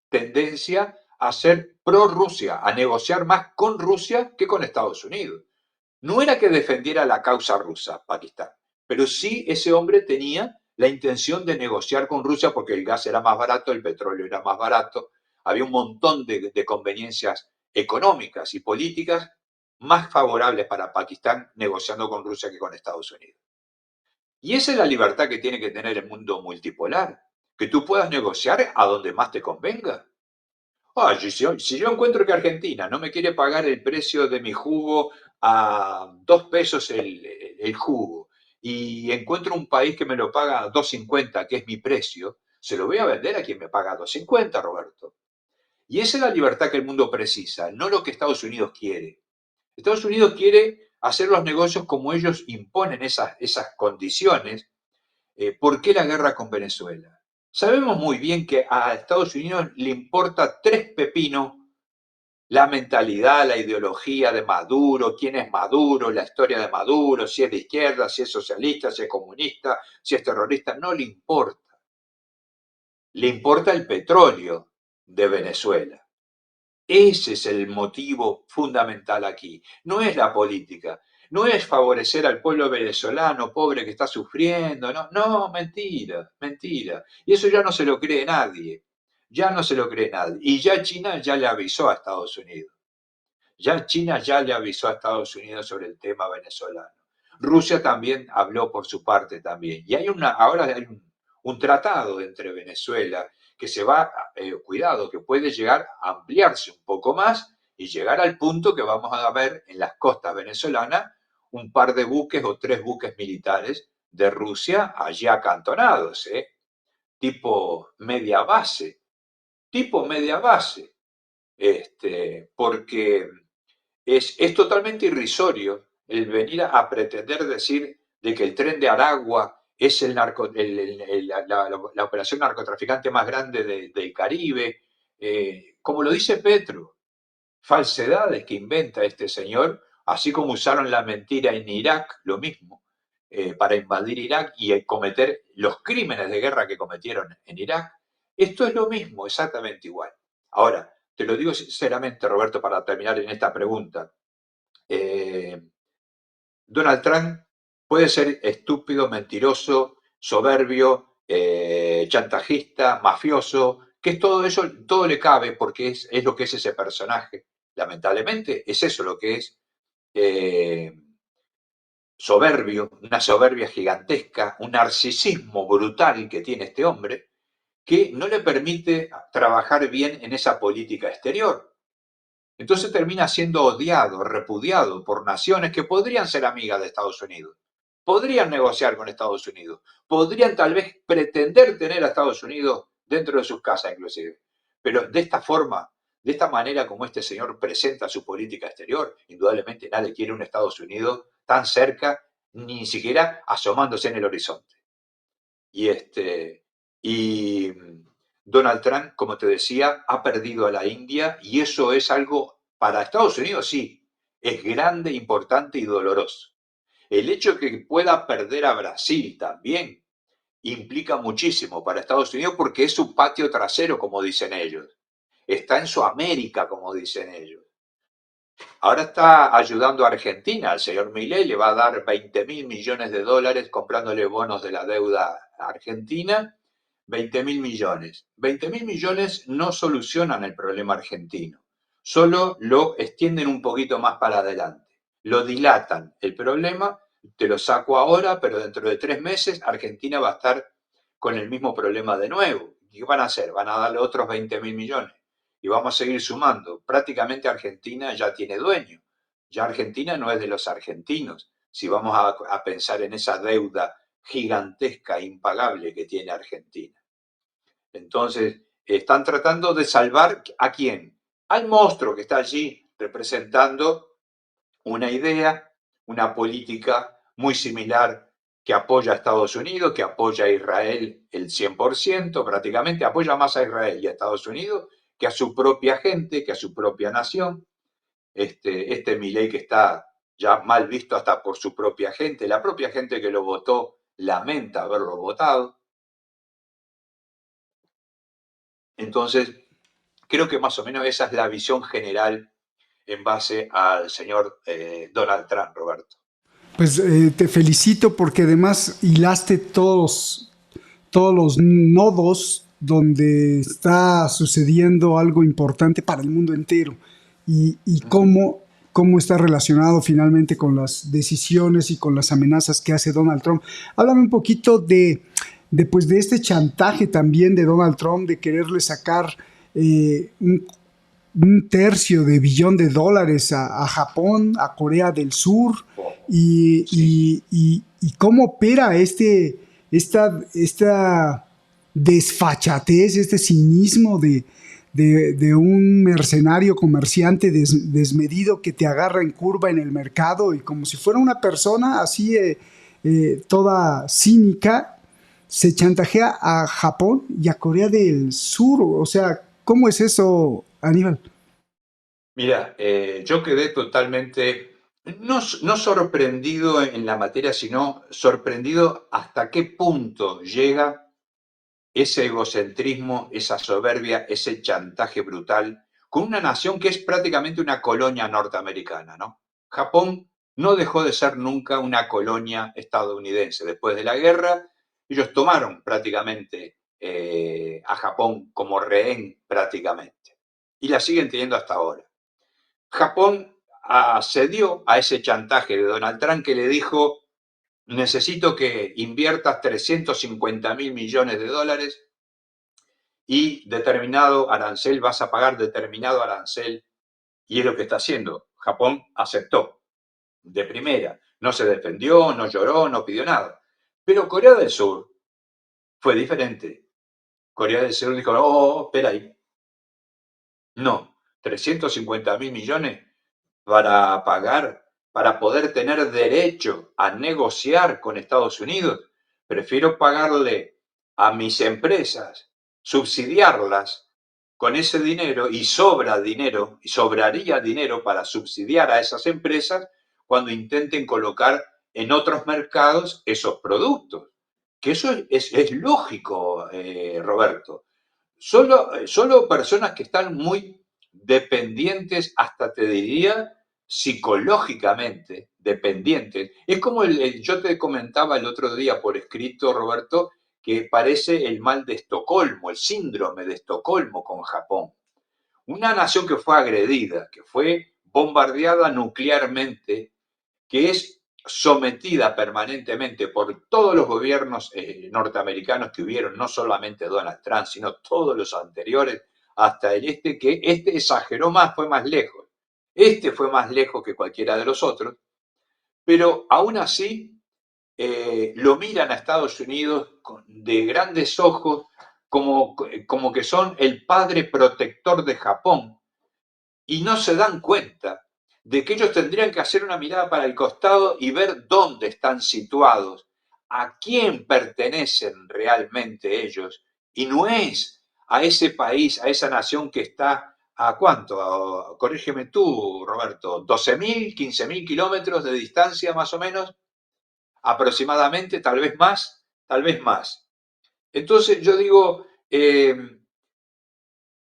tendencia a ser pro-Rusia, a negociar más con Rusia que con Estados Unidos. No era que defendiera la causa rusa, Pakistán, pero sí ese hombre tenía la intención de negociar con Rusia porque el gas era más barato, el petróleo era más barato, había un montón de conveniencias económicas y políticas más favorables para Pakistán negociando con Rusia que con Estados Unidos. Y esa es la libertad que tiene que tener el mundo multipolar, que tú puedas negociar a donde más te convenga. Si yo encuentro que Argentina no me quiere pagar el precio de mi jugo a 2 pesos el jugo y encuentro un país que me lo paga a 2,50, que es mi precio, se lo voy a vender a quien me paga 2,50, Roberto. Y esa es la libertad que el mundo precisa, no lo que Estados Unidos quiere. Estados Unidos quiere hacer los negocios como ellos imponen esas condiciones. ¿Por qué la guerra con Venezuela? Sabemos muy bien que a Estados Unidos le importa tres pepinos la mentalidad, la ideología de Maduro, quién es Maduro, la historia de Maduro, si es de izquierda, si es socialista, si es comunista, si es terrorista, no le importa. Le importa el petróleo de Venezuela. Ese es el motivo fundamental aquí. No es la política, no es favorecer al pueblo venezolano pobre que está sufriendo, no, no, mentira, mentira. Y eso ya no se lo cree nadie, ya no se lo cree nadie. Y ya China ya le avisó a Estados Unidos. Ya China ya le avisó a Estados Unidos sobre el tema venezolano. Rusia también habló por su parte también. Y ahora hay un tratado entre Venezuela que se va, cuidado, que puede llegar a ampliarse un poco más y llegar al punto que vamos a ver en las costas venezolanas un par de buques o 3 buques militares de Rusia allí acantonados, tipo media base, porque es totalmente irrisorio el venir a pretender decir de que el tren de Aragua es la operación narcotraficante más grande del Caribe, como lo dice Petro, falsedades que inventa este señor, así como usaron la mentira en Irak, lo mismo, para invadir Irak y cometer los crímenes de guerra que cometieron en Irak. Esto es lo mismo, exactamente igual. Ahora, te lo digo sinceramente, Roberto, para terminar en esta pregunta. Eh, Donald Trump puede ser estúpido, mentiroso, soberbio, chantajista, mafioso, que es todo eso, todo le cabe porque es lo que es ese personaje. Lamentablemente es eso lo que es eh, soberbio, una soberbia gigantesca, un narcisismo brutal que tiene este hombre, que no le permite trabajar bien en esa política exterior. Entonces termina siendo odiado, repudiado por naciones que podrían ser amigas de Estados Unidos, podrían negociar con Estados Unidos, podrían tal vez pretender tener a Estados Unidos dentro de sus casas inclusive. Pero de esta forma, de esta manera como este señor presenta su política exterior, indudablemente nadie quiere un Estados Unidos tan cerca, ni siquiera asomándose en el horizonte. Y, y Donald Trump, como te decía, ha perdido a la India y eso es algo para Estados Unidos, sí, es grande, importante y doloroso. El hecho de que pueda perder a Brasil también implica muchísimo para Estados Unidos porque es su patio trasero, como dicen ellos. Está en su América, como dicen ellos. Ahora está ayudando a Argentina. El señor Milei le va a dar 20.000 millones de dólares comprándole bonos de la deuda argentina. 20.000 millones. 20.000 millones no solucionan el problema argentino. Solo lo extienden un poquito más para adelante. Lo dilatan el problema te lo saco ahora, pero dentro de 3 meses Argentina va a estar con el mismo problema de nuevo. ¿Y qué van a hacer? Van a darle otros 20.000 millones. Y vamos a seguir sumando. Prácticamente Argentina ya tiene dueño. Ya Argentina no es de los argentinos. Si vamos a pensar en esa deuda gigantesca, impagable que tiene Argentina. Entonces, están tratando de salvar ¿a quién? Al monstruo que está allí representando una idea, una política muy similar que apoya a Estados Unidos, que apoya a Israel el 100%, prácticamente apoya más a Israel y a Estados Unidos que a su propia gente, que a su propia nación. Este Milei que está ya mal visto hasta por su propia gente, la propia gente que lo votó lamenta haberlo votado. Entonces, creo que más o menos esa es la visión general en base al señor Donald Trump, Roberto. Pues te felicito porque además hilaste todos los nodos donde está sucediendo algo importante para el mundo entero y cómo está relacionado finalmente con las decisiones y con las amenazas que hace Donald Trump. Háblame un poquito pues, de este chantaje también de Donald Trump de quererle sacar un tercio de billón de dólares a Japón, a Corea del Sur, Oh, y, sí. y cómo opera esta desfachatez, este cinismo de un mercenario comerciante desmedido que te agarra en curva en el mercado y como si fuera una persona así toda cínica, se chantajea a Japón y a Corea del Sur. O sea, ¿cómo es eso, Aníbal? Mira, yo quedé totalmente, no sorprendido en la materia, sino sorprendido hasta qué punto llega ese egocentrismo, esa soberbia, ese chantaje brutal con una nación que es prácticamente una colonia norteamericana, ¿no? Japón no dejó de ser nunca una colonia estadounidense. Después de la guerra, ellos tomaron prácticamente a Japón como rehén prácticamente y la siguen teniendo hasta ahora. Japón accedió a ese chantaje de Donald Trump que le dijo, necesito que inviertas 350.000 millones de dólares y determinado arancel, vas a pagar determinado arancel, y es lo que está haciendo. Japón aceptó de primera, no se defendió, no lloró, no pidió nada. Pero Corea del Sur fue diferente. Corea del Sur dijo, oh, espera ahí, no, 350.000 millones para pagar, para poder tener derecho a negociar con Estados Unidos. Prefiero pagarle a mis empresas, subsidiarlas con ese dinero y sobra dinero, y sobraría dinero para subsidiar a esas empresas cuando intenten colocar en otros mercados esos productos. Que eso es lógico, Roberto. Solo personas que están muy dependientes, hasta te diría psicológicamente dependientes. Es como yo te comentaba el otro día por escrito, Roberto, que parece el mal de Estocolmo, el síndrome de Estocolmo con Japón. Una nación que fue agredida, que fue bombardeada nuclearmente, que es sometida permanentemente por todos los gobiernos norteamericanos que hubieron, no solamente Donald Trump, sino todos los anteriores, hasta el que este exageró más, fue más lejos. Este fue más lejos que cualquiera de los otros, pero aún así lo miran a Estados Unidos de grandes ojos como que son el padre protector de Japón y no se dan cuenta de que ellos tendrían que hacer una mirada para el costado y ver dónde están situados, a quién pertenecen realmente ellos, y no es a ese país, a esa nación que está a cuánto, corrígeme tú, Roberto, 12.000, 15.000 kilómetros de distancia más o menos, aproximadamente, tal vez más, tal vez más. Entonces yo digo,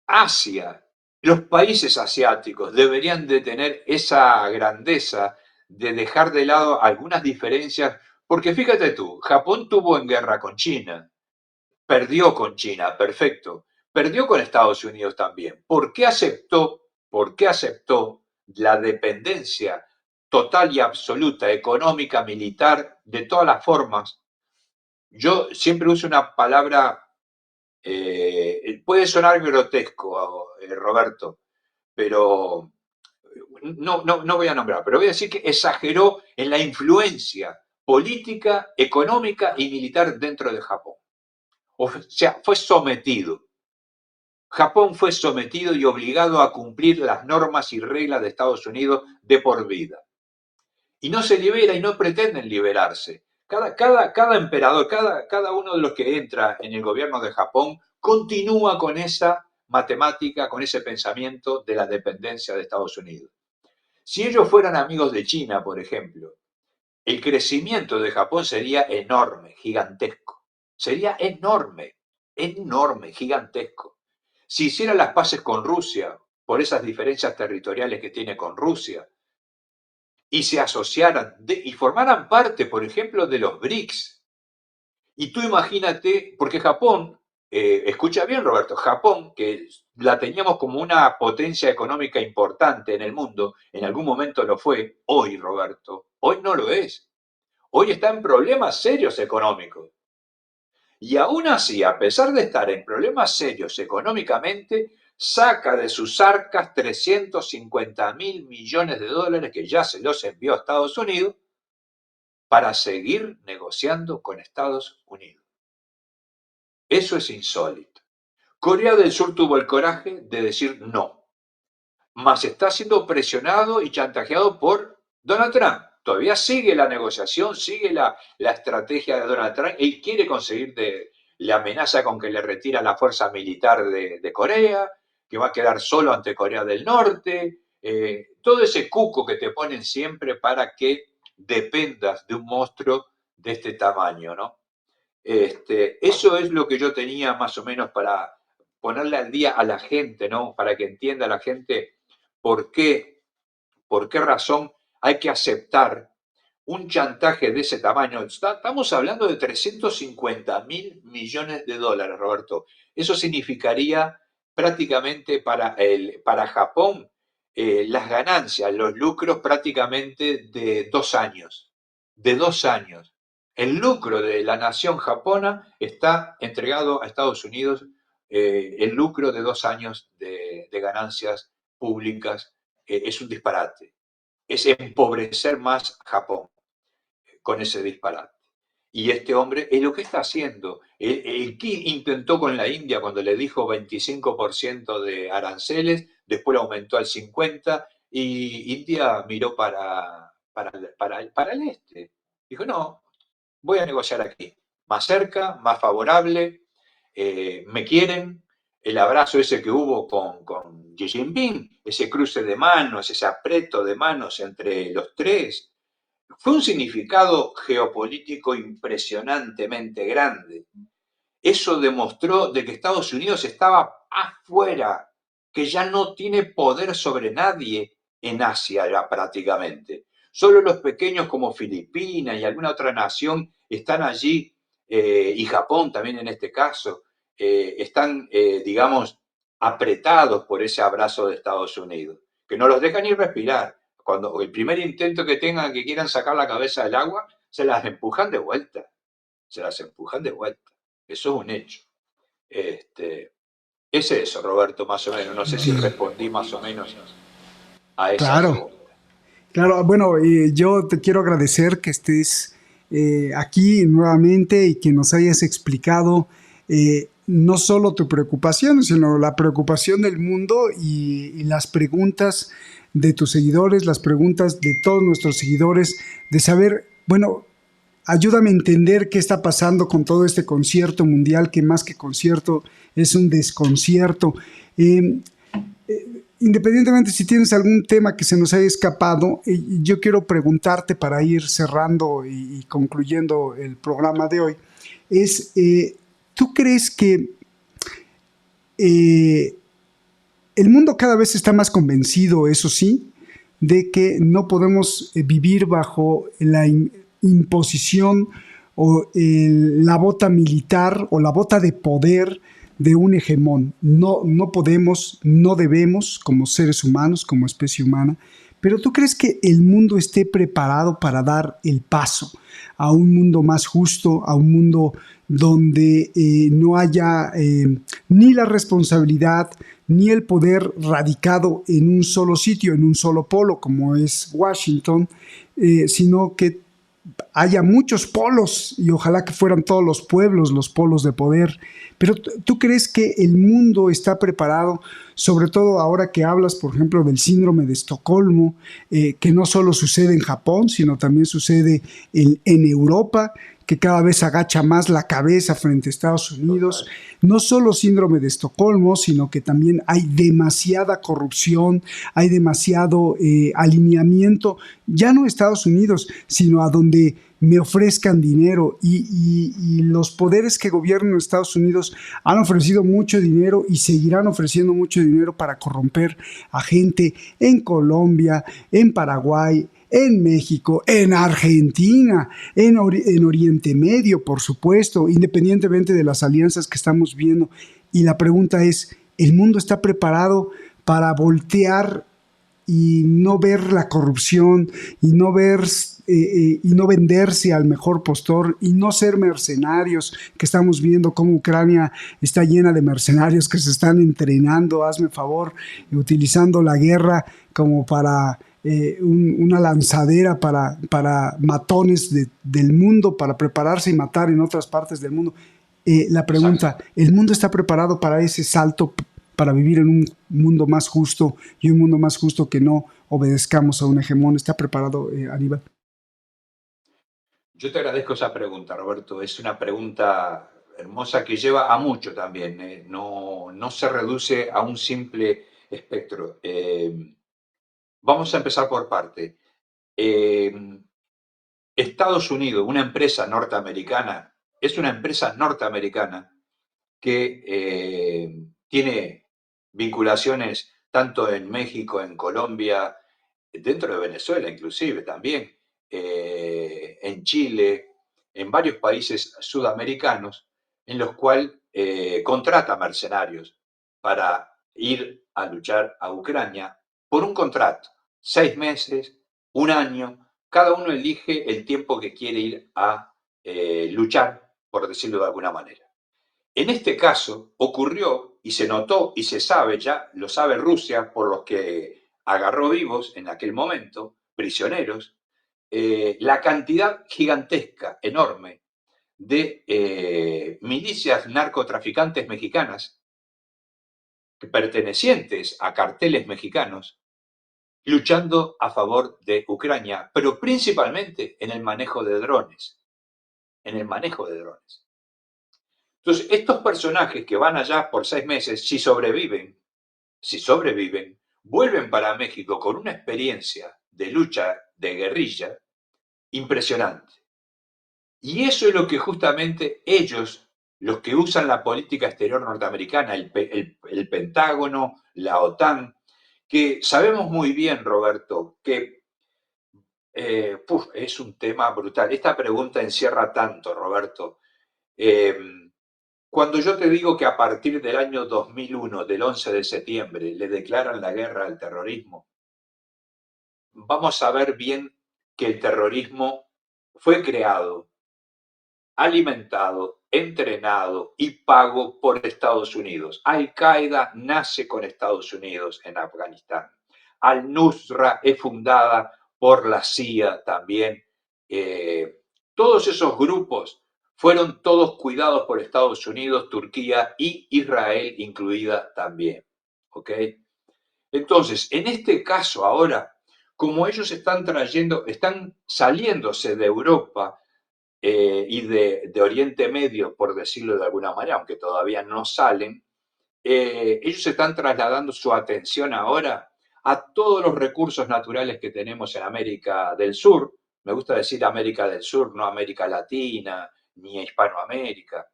Asia, los países asiáticos deberían de tener esa grandeza de dejar de lado algunas diferencias, porque fíjate tú, Japón tuvo en guerra con China, perdió con China, perfecto, perdió con Estados Unidos también. ¿Por qué aceptó? ¿Por qué aceptó la dependencia total y absoluta, económica, militar, de todas las formas. Yo siempre uso una palabra, puede sonar grotesco, Roberto, pero no voy a nombrar, pero voy a decir que exageró en la influencia política, económica y militar dentro de Japón. O sea, fue sometido. Japón fue sometido y obligado a cumplir las normas y reglas de Estados Unidos de por vida. Y no se libera y no pretenden liberarse. Cada emperador, cada uno de los que entra en el gobierno de Japón continúa con esa matemática, con ese pensamiento de la dependencia de Estados Unidos. Si ellos fueran amigos de China, por ejemplo, el crecimiento de Japón sería enorme, gigantesco. Sería enorme, enorme, gigantesco. Si hiciera las paces con Rusia, por esas diferencias territoriales que tiene con Rusia, y se asociaran y formaran parte, por ejemplo, de los BRICS. Y tú imagínate, porque Japón, escucha bien Roberto, Japón, que la teníamos como una potencia económica importante en el mundo, en algún momento lo fue, hoy Roberto, hoy no lo es. Hoy está en problemas serios económicos. Y aún así, a pesar de estar en problemas serios económicamente, saca de sus arcas 350.000 millones de dólares que ya se los envió a Estados Unidos para seguir negociando con Estados Unidos. Eso es insólito. Corea del Sur tuvo el coraje de decir no, mas está siendo presionado y chantajeado por Donald Trump. Todavía sigue la negociación, sigue la estrategia de Donald Trump. Él quiere conseguir, le amenaza con que le retira la fuerza militar de Corea, que va a quedar solo ante Corea del Norte. Todo ese cuco que te ponen siempre para que dependas de un monstruo de este tamaño, ¿no? Eso es lo que yo tenía más o menos para ponerle al día a la gente, ¿no? Para que entienda la gente por qué razón hay que aceptar un chantaje de ese tamaño. Estamos hablando de 350.000 millones de dólares, Roberto. Eso significaría prácticamente para Japón las ganancias, los lucros prácticamente de 2 años. De 2 años. El lucro de la nación japona está entregado a Estados Unidos, el lucro de 2 años de ganancias públicas es un disparate. Es empobrecer más Japón con ese disparate. Y este hombre es lo que está haciendo. El que intentó con la India cuando le dijo 25% de aranceles, después lo aumentó al 50% y India miró para el este. Dijo, no, voy a negociar aquí, más cerca, más favorable, me quieren. El abrazo ese que hubo con Xi Jinping, ese cruce de manos, ese apreto de manos entre los tres, fue un significado geopolítico impresionantemente grande. Eso demostró de que Estados Unidos estaba afuera, que ya no tiene poder sobre nadie en Asia ya prácticamente. Solo los pequeños como Filipinas y alguna otra nación están allí, y Japón también en este caso, están, digamos, apretados por ese abrazo de Estados Unidos, que no los deja ni respirar. Cuando el primer intento que tengan que quieran sacar la cabeza del agua, se las empujan de vuelta, se las empujan de vuelta. Eso es un hecho. Es eso, Roberto, más o menos. No sé si respondí más o menos a esa Claro, pregunta. claro. Bueno, yo te quiero agradecer que estés aquí nuevamente y que nos hayas explicado no solo tu preocupación, sino la preocupación del mundo y las preguntas de tus seguidores, las preguntas de todos nuestros seguidores, de saber, bueno, ayúdame a entender qué está pasando con todo este concierto mundial, que más que concierto es un desconcierto. Eh, Independientemente si tienes algún tema que se nos haya escapado, yo quiero preguntarte para ir cerrando y concluyendo el programa de hoy, es, ¿tú crees que eh, el mundo cada vez está más convencido, eso sí, de que no podemos vivir bajo la imposición o la bota militar o la bota de poder de un hegemón? No, no podemos, no debemos, como seres humanos, como especie humana, pero ¿tú crees que el mundo esté preparado para dar el paso a un mundo más justo, a un mundo donde no haya ni la responsabilidad ni el poder radicado en un solo sitio, en un solo polo, como es Washington, sino que haya muchos polos y ojalá que fueran todos los pueblos los polos de poder. Pero ¿tú crees que el mundo está preparado, sobre todo ahora que hablas, por ejemplo, del síndrome de Estocolmo, que no solo sucede en Japón, sino también sucede en Europa, que cada vez agacha más la cabeza frente a Estados Unidos? Total. No solo síndrome de Estocolmo, sino que también hay demasiada corrupción, hay demasiado alineamiento, ya no a Estados Unidos, sino a donde me ofrezcan dinero y los poderes que gobiernan en Estados Unidos han ofrecido mucho dinero y seguirán ofreciendo mucho dinero para corromper a gente en Colombia, en Paraguay, en México, en Argentina, en Oriente Medio, por supuesto, independientemente de las alianzas que estamos viendo. Y la pregunta es, ¿el mundo está preparado para voltear y no ver la corrupción y no ver y no venderse al mejor postor y no ser mercenarios, que estamos viendo cómo Ucrania está llena de mercenarios que se están entrenando, hazme favor, utilizando la guerra como para una lanzadera para matones del mundo, para prepararse y matar en otras partes del mundo. La Exacto. pregunta, ¿el mundo está preparado para ese salto, para vivir en un mundo más justo y un mundo más justo que no obedezcamos a un hegemón? ¿Está preparado, Aníbal? Yo te agradezco esa pregunta, Roberto. Es una pregunta hermosa que lleva a mucho también. No, no se reduce a un simple espectro. Vamos a empezar por parte. Eh, Estados Unidos, una empresa norteamericana, es una empresa norteamericana que tiene vinculaciones tanto en México, en Colombia, dentro de Venezuela inclusive también, en Chile, en varios países sudamericanos, en los cuales contrata mercenarios para ir a luchar a Ucrania por un contrato, 6 meses, un año, cada uno elige el tiempo que quiere ir a luchar, por decirlo de alguna manera. En este caso ocurrió y se notó y se sabe, ya lo sabe Rusia por los que agarró vivos en aquel momento, prisioneros, la cantidad gigantesca, enorme, de milicias narcotraficantes mexicanas pertenecientes a carteles mexicanos luchando a favor de Ucrania, pero principalmente en el manejo de drones, en el manejo de drones. Entonces, estos personajes que van allá por 6 meses, si sobreviven, vuelven para México con una experiencia de lucha de guerrilla impresionante. Y eso es lo que justamente ellos, los que usan la política exterior norteamericana, el Pentágono, la OTAN, que sabemos muy bien, Roberto, que es un tema brutal. Esta pregunta encierra tanto, Roberto. Eh, Cuando yo te digo que a partir del año 2001, del 11 de septiembre, le declaran la guerra al terrorismo, vamos a ver bien que el terrorismo fue creado, alimentado, entrenado y pago por Estados Unidos. Al-Qaeda nace con Estados Unidos en Afganistán. Al-Nusra es fundada por la CIA también. Todos esos grupos fueron todos cuidados por Estados Unidos, Turquía y Israel incluida también. ¿Ok? Entonces, en este caso ahora, como ellos están saliéndose de Europa y de Oriente Medio, por decirlo de alguna manera, aunque todavía no salen, ellos están trasladando su atención ahora a todos los recursos naturales que tenemos en América del Sur. Me gusta decir América del Sur, no América Latina ni Hispanoamérica,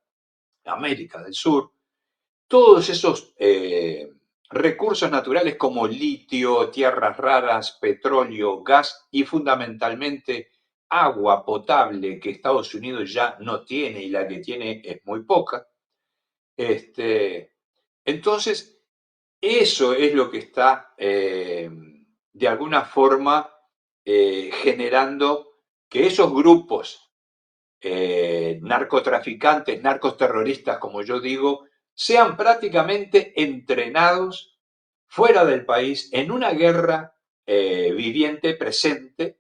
América del Sur. Todos esos recursos naturales como litio, tierras raras, petróleo, gas y fundamentalmente agua potable que Estados Unidos ya no tiene y la que tiene es muy poca. Este, entonces, eso es lo que está de alguna forma generando que esos grupos narcotraficantes, narcoterroristas, como yo digo, sean prácticamente entrenados fuera del país en una guerra viviente, presente,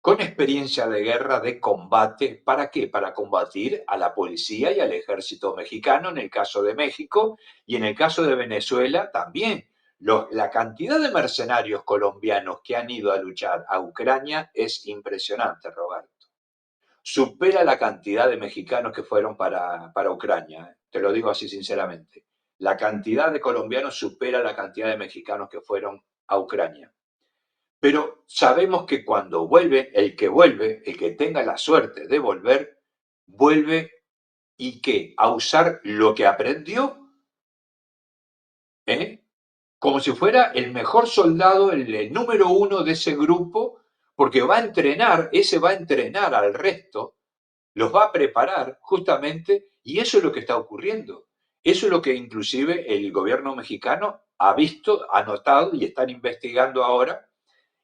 con experiencia de guerra, de combate. ¿Para qué? Para combatir a la policía y al ejército mexicano en el caso de México y en el caso de Venezuela también. La cantidad de mercenarios colombianos que han ido a luchar a Ucrania es impresionante, Roberto. Supera la cantidad de mexicanos que fueron para Ucrania, te lo digo así sinceramente. La cantidad de colombianos supera la cantidad de mexicanos que fueron a Ucrania. Pero sabemos que cuando vuelve, el que tenga la suerte de volver, vuelve y que a usar lo que aprendió, ¿eh? Como si fuera el mejor soldado, el número uno de ese grupo, porque va a entrenar, ese va a entrenar al resto, los va a preparar justamente, y eso es lo que está ocurriendo. Eso es lo que inclusive el gobierno mexicano ha visto, ha notado y están investigando ahora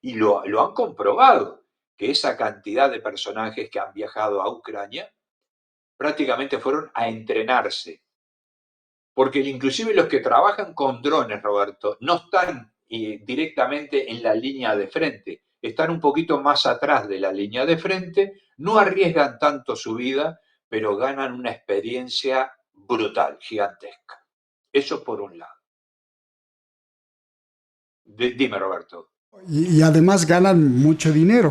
y lo han comprobado, que esa cantidad de personajes que han viajado a Ucrania prácticamente fueron a entrenarse. Porque inclusive los que trabajan con drones, Roberto, no están directamente en la línea de frente, están un poquito más atrás de la línea de frente, no arriesgan tanto su vida, pero ganan una experiencia brutal, gigantesca. Eso por un lado. Dime, Roberto. Y además ganan mucho dinero.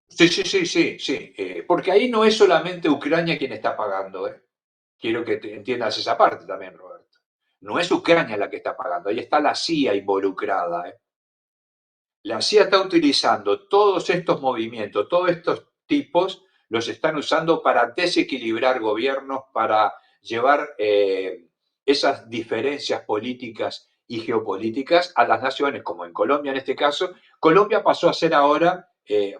Sí, sí, sí, sí, sí. Porque ahí no es solamente Ucrania quien está pagando, ¿eh? Quiero que entiendas esa parte también, Roberto. No es Ucrania la que está pagando, ahí está la CIA involucrada, ¿eh? La CIA está utilizando todos estos movimientos, todos estos tipos, los están usando para desequilibrar gobiernos, para llevar esas diferencias políticas y geopolíticas a las naciones, como en Colombia en este caso. Colombia pasó a ser ahora,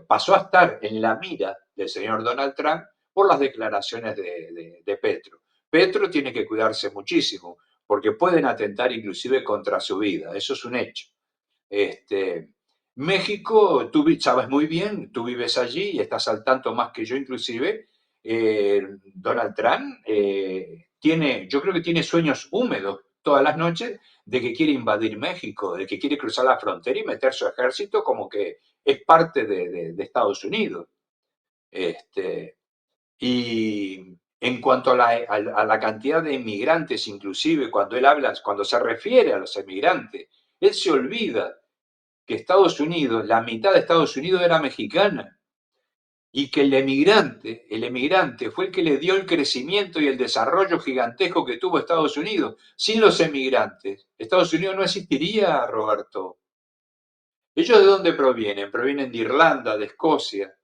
pasó a estar en la mira del señor Donald Trump por las declaraciones de Petro. Petro tiene que cuidarse muchísimo, porque pueden atentar inclusive contra su vida, eso es un hecho. Este, México, tú sabes muy bien, tú vives allí y estás al tanto más que yo inclusive. Donald Trump yo creo que tiene sueños húmedos todas las noches de que quiere invadir México, de que quiere cruzar la frontera y meter su ejército como que es parte de Estados Unidos. Este, y en cuanto a la cantidad de inmigrantes, inclusive cuando él habla, cuando se refiere a los inmigrantes, él se olvida que Estados Unidos, la mitad de Estados Unidos era mexicana y que el emigrante fue el que le dio el crecimiento y el desarrollo gigantesco que tuvo Estados Unidos. Sin los emigrantes, Estados Unidos no existiría, Roberto. ¿Ellos de dónde provienen? Provienen de Irlanda, de Escocia,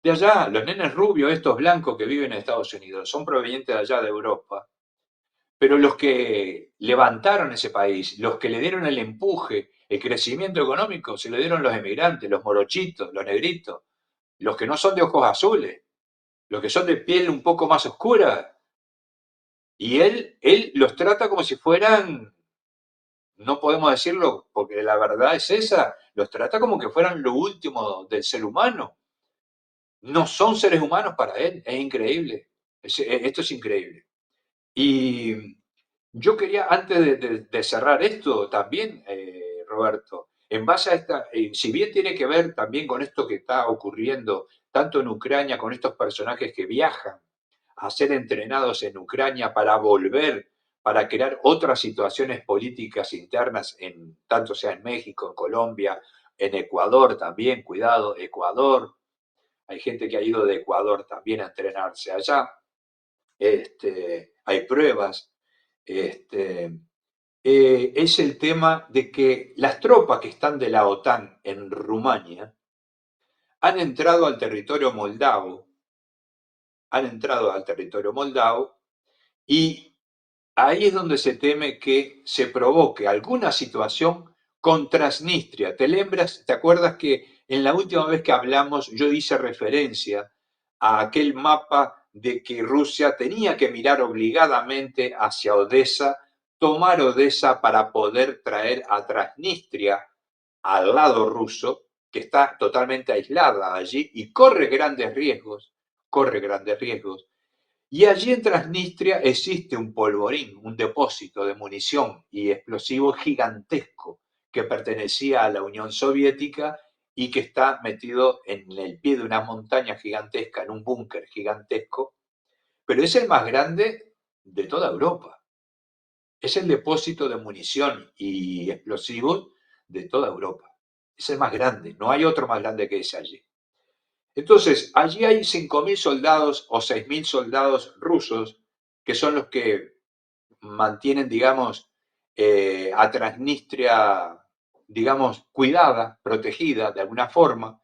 de allá. Los nenes rubios, estos blancos que viven en Estados Unidos, son provenientes de allá de Europa. Pero los que levantaron ese país, los que le dieron el empuje, el crecimiento económico, se lo dieron los emigrantes, los morochitos, los negritos, los que no son de ojos azules, los que son de piel un poco más oscura. Y él los trata como si fueran, no podemos decirlo porque la verdad es esa, los trata como que fueran lo último del ser humano. No son seres humanos para él, es increíble. Esto es increíble. Y yo quería, antes de cerrar esto también, Roberto, en base a esta, si bien tiene que ver también con esto que está ocurriendo tanto en Ucrania, con estos personajes que viajan a ser entrenados en Ucrania para volver, para crear otras situaciones políticas internas, tanto sea en México, en Colombia, en Ecuador también, cuidado, Ecuador, hay gente que ha ido de Ecuador también a entrenarse allá, hay pruebas, este, es el tema de que las tropas que están de la OTAN en Rumania han entrado al territorio moldavo, han entrado al territorio moldavo y ahí es donde se teme que se provoque alguna situación con Transnistria. ¿Te acuerdas que en la última vez que hablamos yo hice referencia a aquel mapa de que Rusia tenía que mirar obligadamente hacia Odessa, tomar Odessa para poder traer a Transnistria al lado ruso, que está totalmente aislada allí y corre grandes riesgos. Y allí en Transnistria existe un polvorín, un depósito de munición y explosivos gigantesco que pertenecía a la Unión Soviética y que está metido en el pie de una montaña gigantesca, en un búnker gigantesco, pero es el más grande de toda Europa. Es el depósito de munición y explosivos de toda Europa. Es el más grande, no hay otro más grande que ese allí. Entonces, allí hay 5.000 soldados o 6.000 soldados rusos, que son los que mantienen, digamos, a Transnistria, digamos, cuidada, protegida de alguna forma,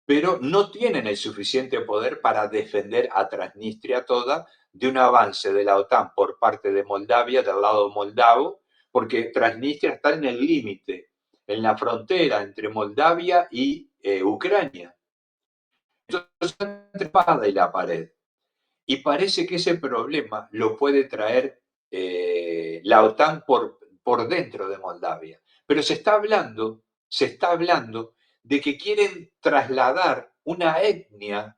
pero no tienen el suficiente poder para defender a Transnistria toda de un avance de la OTAN por parte de Moldavia, del lado moldavo, porque Transnistria está en el límite, en la frontera entre Moldavia y Ucrania. Entonces, entre la espada y la pared. Y parece que ese problema lo puede traer la OTAN por dentro de Moldavia. Pero se está hablando de que quieren trasladar una etnia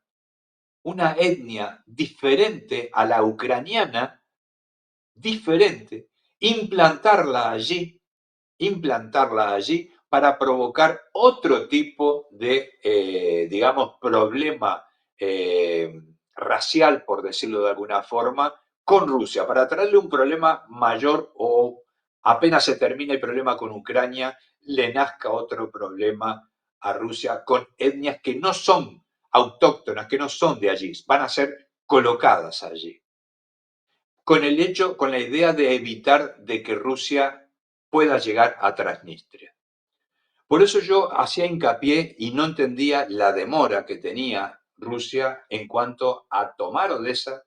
diferente a la ucraniana, diferente, implantarla allí, implantarla allí para provocar otro tipo de, digamos, problema racial, por decirlo de alguna forma, con Rusia, para traerle un problema mayor o apenas se termine el problema con Ucrania, le nazca otro problema a Rusia con etnias que no son autóctonas, que no son de allí, van a ser colocadas allí con la idea de evitar de que Rusia pueda llegar a Transnistria. Por eso yo hacía hincapié y no entendía la demora que tenía Rusia en cuanto a tomar Odessa,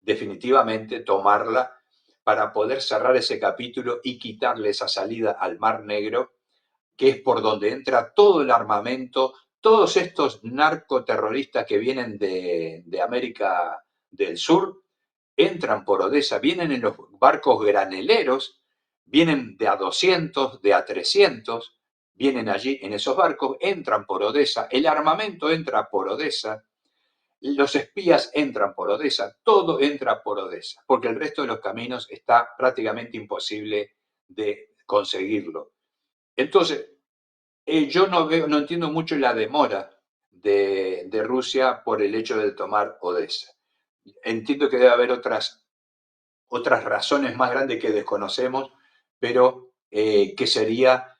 definitivamente tomarla para poder cerrar ese capítulo y quitarle esa salida al Mar Negro, que es por donde entra todo el armamento, todos estos narcoterroristas que vienen de América del Sur, entran por Odessa, vienen en los barcos graneleros, vienen de a 200, de a 300, vienen allí en esos barcos, entran por Odessa, el armamento entra por Odessa, los espías entran por Odessa, todo entra por Odessa, porque el resto de los caminos está prácticamente imposible de conseguirlo. Entonces, yo no entiendo mucho la demora de Rusia por el hecho de tomar Odessa. Entiendo que debe haber otras razones más grandes que desconocemos, pero que sería,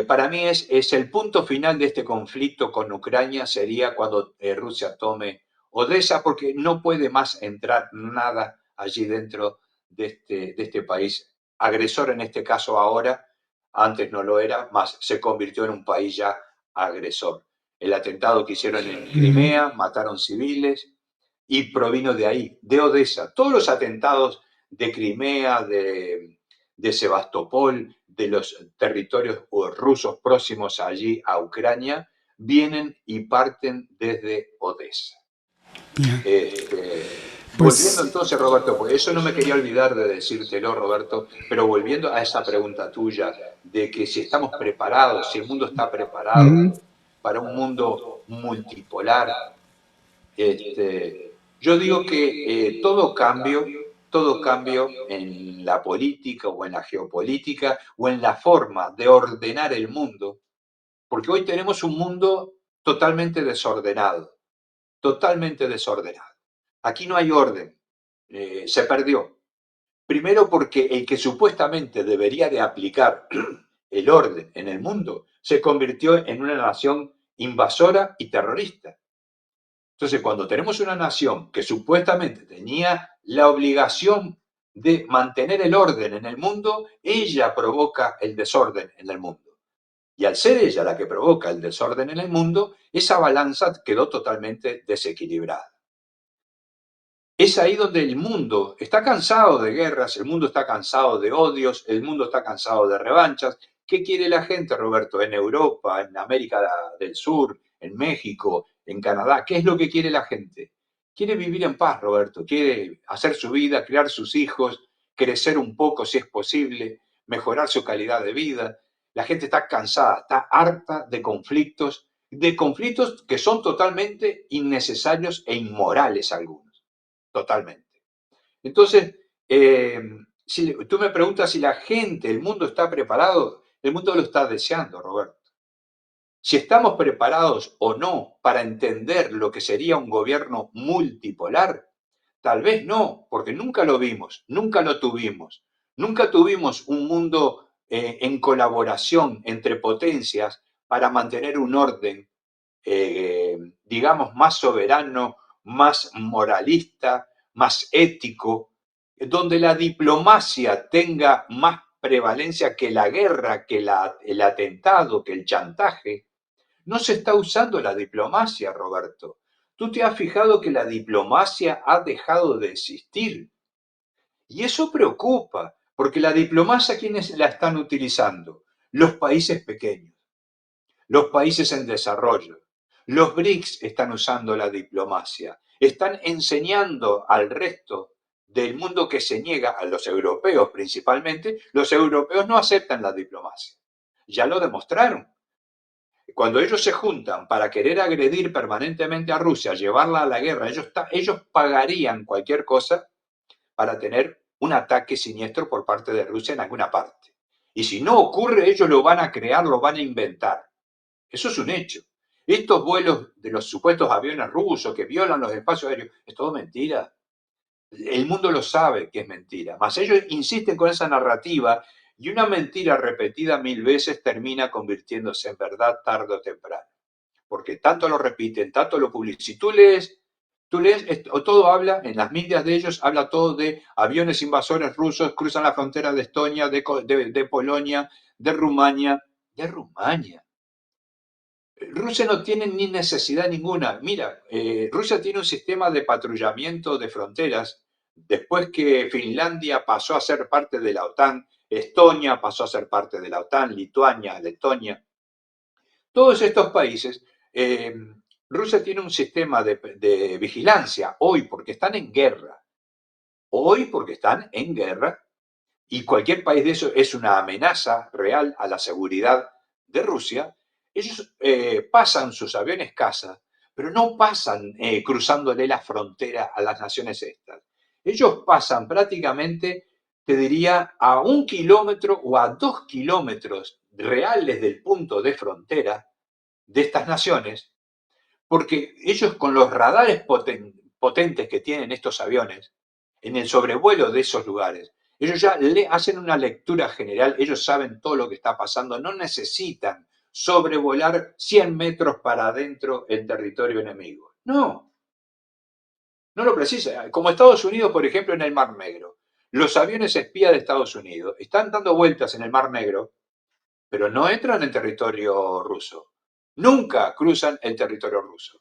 para mí es el punto final de este conflicto con Ucrania, sería cuando Rusia tome Odessa, porque no puede más entrar nada allí dentro de este país, agresor en este caso ahora, antes no lo era, más se convirtió en un país ya agresor. El atentado que hicieron en Crimea, mataron civiles, y provino de ahí, de Odessa. Todos los atentados de Crimea, de Sebastopol, de los territorios rusos próximos allí a Ucrania, vienen y parten desde Odessa. Bien. Volviendo Pues, entonces, Roberto, pues eso no me quería olvidar de decírtelo, Roberto, pero volviendo a esa pregunta tuya de que si estamos preparados, si el mundo está preparado para un mundo multipolar, yo digo que todo cambio en la política o en la geopolítica o en la forma de ordenar el mundo, porque hoy tenemos un mundo totalmente desordenado. Aquí no hay orden, se perdió. Primero porque el que supuestamente debería de aplicar el orden en el mundo se convirtió en una nación invasora y terrorista. Entonces, cuando tenemos una nación que supuestamente tenía la obligación de mantener el orden en el mundo, ella provoca el desorden en el mundo. Y al ser ella la que provoca el desorden en el mundo, esa balanza quedó totalmente desequilibrada. Es ahí donde el mundo está cansado de guerras, el mundo está cansado de odios, el mundo está cansado de revanchas. ¿Qué quiere la gente, Roberto, en Europa, en América del Sur, en México, en Canadá? ¿Qué es lo que quiere la gente? Quiere vivir en paz, Roberto, quiere hacer su vida, criar sus hijos, crecer un poco si es posible, mejorar su calidad de vida. La gente está cansada, está harta de conflictos que son totalmente innecesarios e inmorales algunos, totalmente. Entonces, si tú me preguntas si la gente, el mundo está preparado, el mundo lo está deseando, Roberto. Si estamos preparados o no para entender lo que sería un gobierno multipolar, tal vez no, porque nunca lo vimos, nunca lo tuvimos. Nunca tuvimos un mundo en colaboración entre potencias para mantener un orden, digamos, más soberano, más moralista, más ético, donde la diplomacia tenga más prevalencia que la guerra, que el atentado, que el chantaje. No se está usando la diplomacia, Roberto. ¿Tú te has fijado que la diplomacia ha dejado de existir? Y eso preocupa, porque la diplomacia, ¿quiénes la están utilizando? Los países pequeños, los países en desarrollo. Los BRICS están usando la diplomacia, están enseñando al resto del mundo que se niega, a los europeos principalmente, los europeos no aceptan la diplomacia. Ya lo demostraron. Cuando ellos se juntan para querer agredir permanentemente a Rusia, llevarla a la guerra, ellos pagarían cualquier cosa para tener un ataque siniestro por parte de Rusia en alguna parte. Y si no ocurre, ellos lo van a crear, lo van a inventar. Eso es un hecho. Estos vuelos de los supuestos aviones rusos que violan los espacios aéreos, es todo mentira. El mundo lo sabe que es mentira, mas ellos insisten con esa narrativa y una mentira repetida 1000 veces termina convirtiéndose en verdad tarde o temprano. Porque tanto lo repiten, tanto lo publicitan. Si tú lees, todo habla, en las medias de ellos, habla todo de aviones invasores rusos, cruzan la frontera de Estonia, de Polonia, de Rumania. De Rumania. Rusia no tiene ni necesidad ninguna. Mira, Rusia tiene un sistema de patrullamiento de fronteras. Después que Finlandia pasó a ser parte de la OTAN, Estonia pasó a ser parte de la OTAN, Lituania, Letonia. Todos estos países, Rusia tiene un sistema de vigilancia hoy porque están en guerra. Hoy porque están en guerra y cualquier país de eso es una amenaza real a la seguridad de Rusia. Ellos pasan sus aviones caza, pero no pasan cruzándole la frontera a las naciones estas. Ellos pasan prácticamente, te diría, a 1 kilómetro o a 2 kilómetros reales del punto de frontera de estas naciones, porque ellos con los radares potentes que tienen estos aviones, en el sobrevuelo de esos lugares, ellos ya hacen una lectura general, ellos saben todo lo que está pasando, no necesitan sobrevolar 100 metros para adentro el territorio enemigo. No, no lo precisa. Como Estados Unidos, por ejemplo, en el Mar Negro. Los aviones espía de Estados Unidos están dando vueltas en el Mar Negro, pero no entran en territorio ruso. Nunca cruzan el territorio ruso.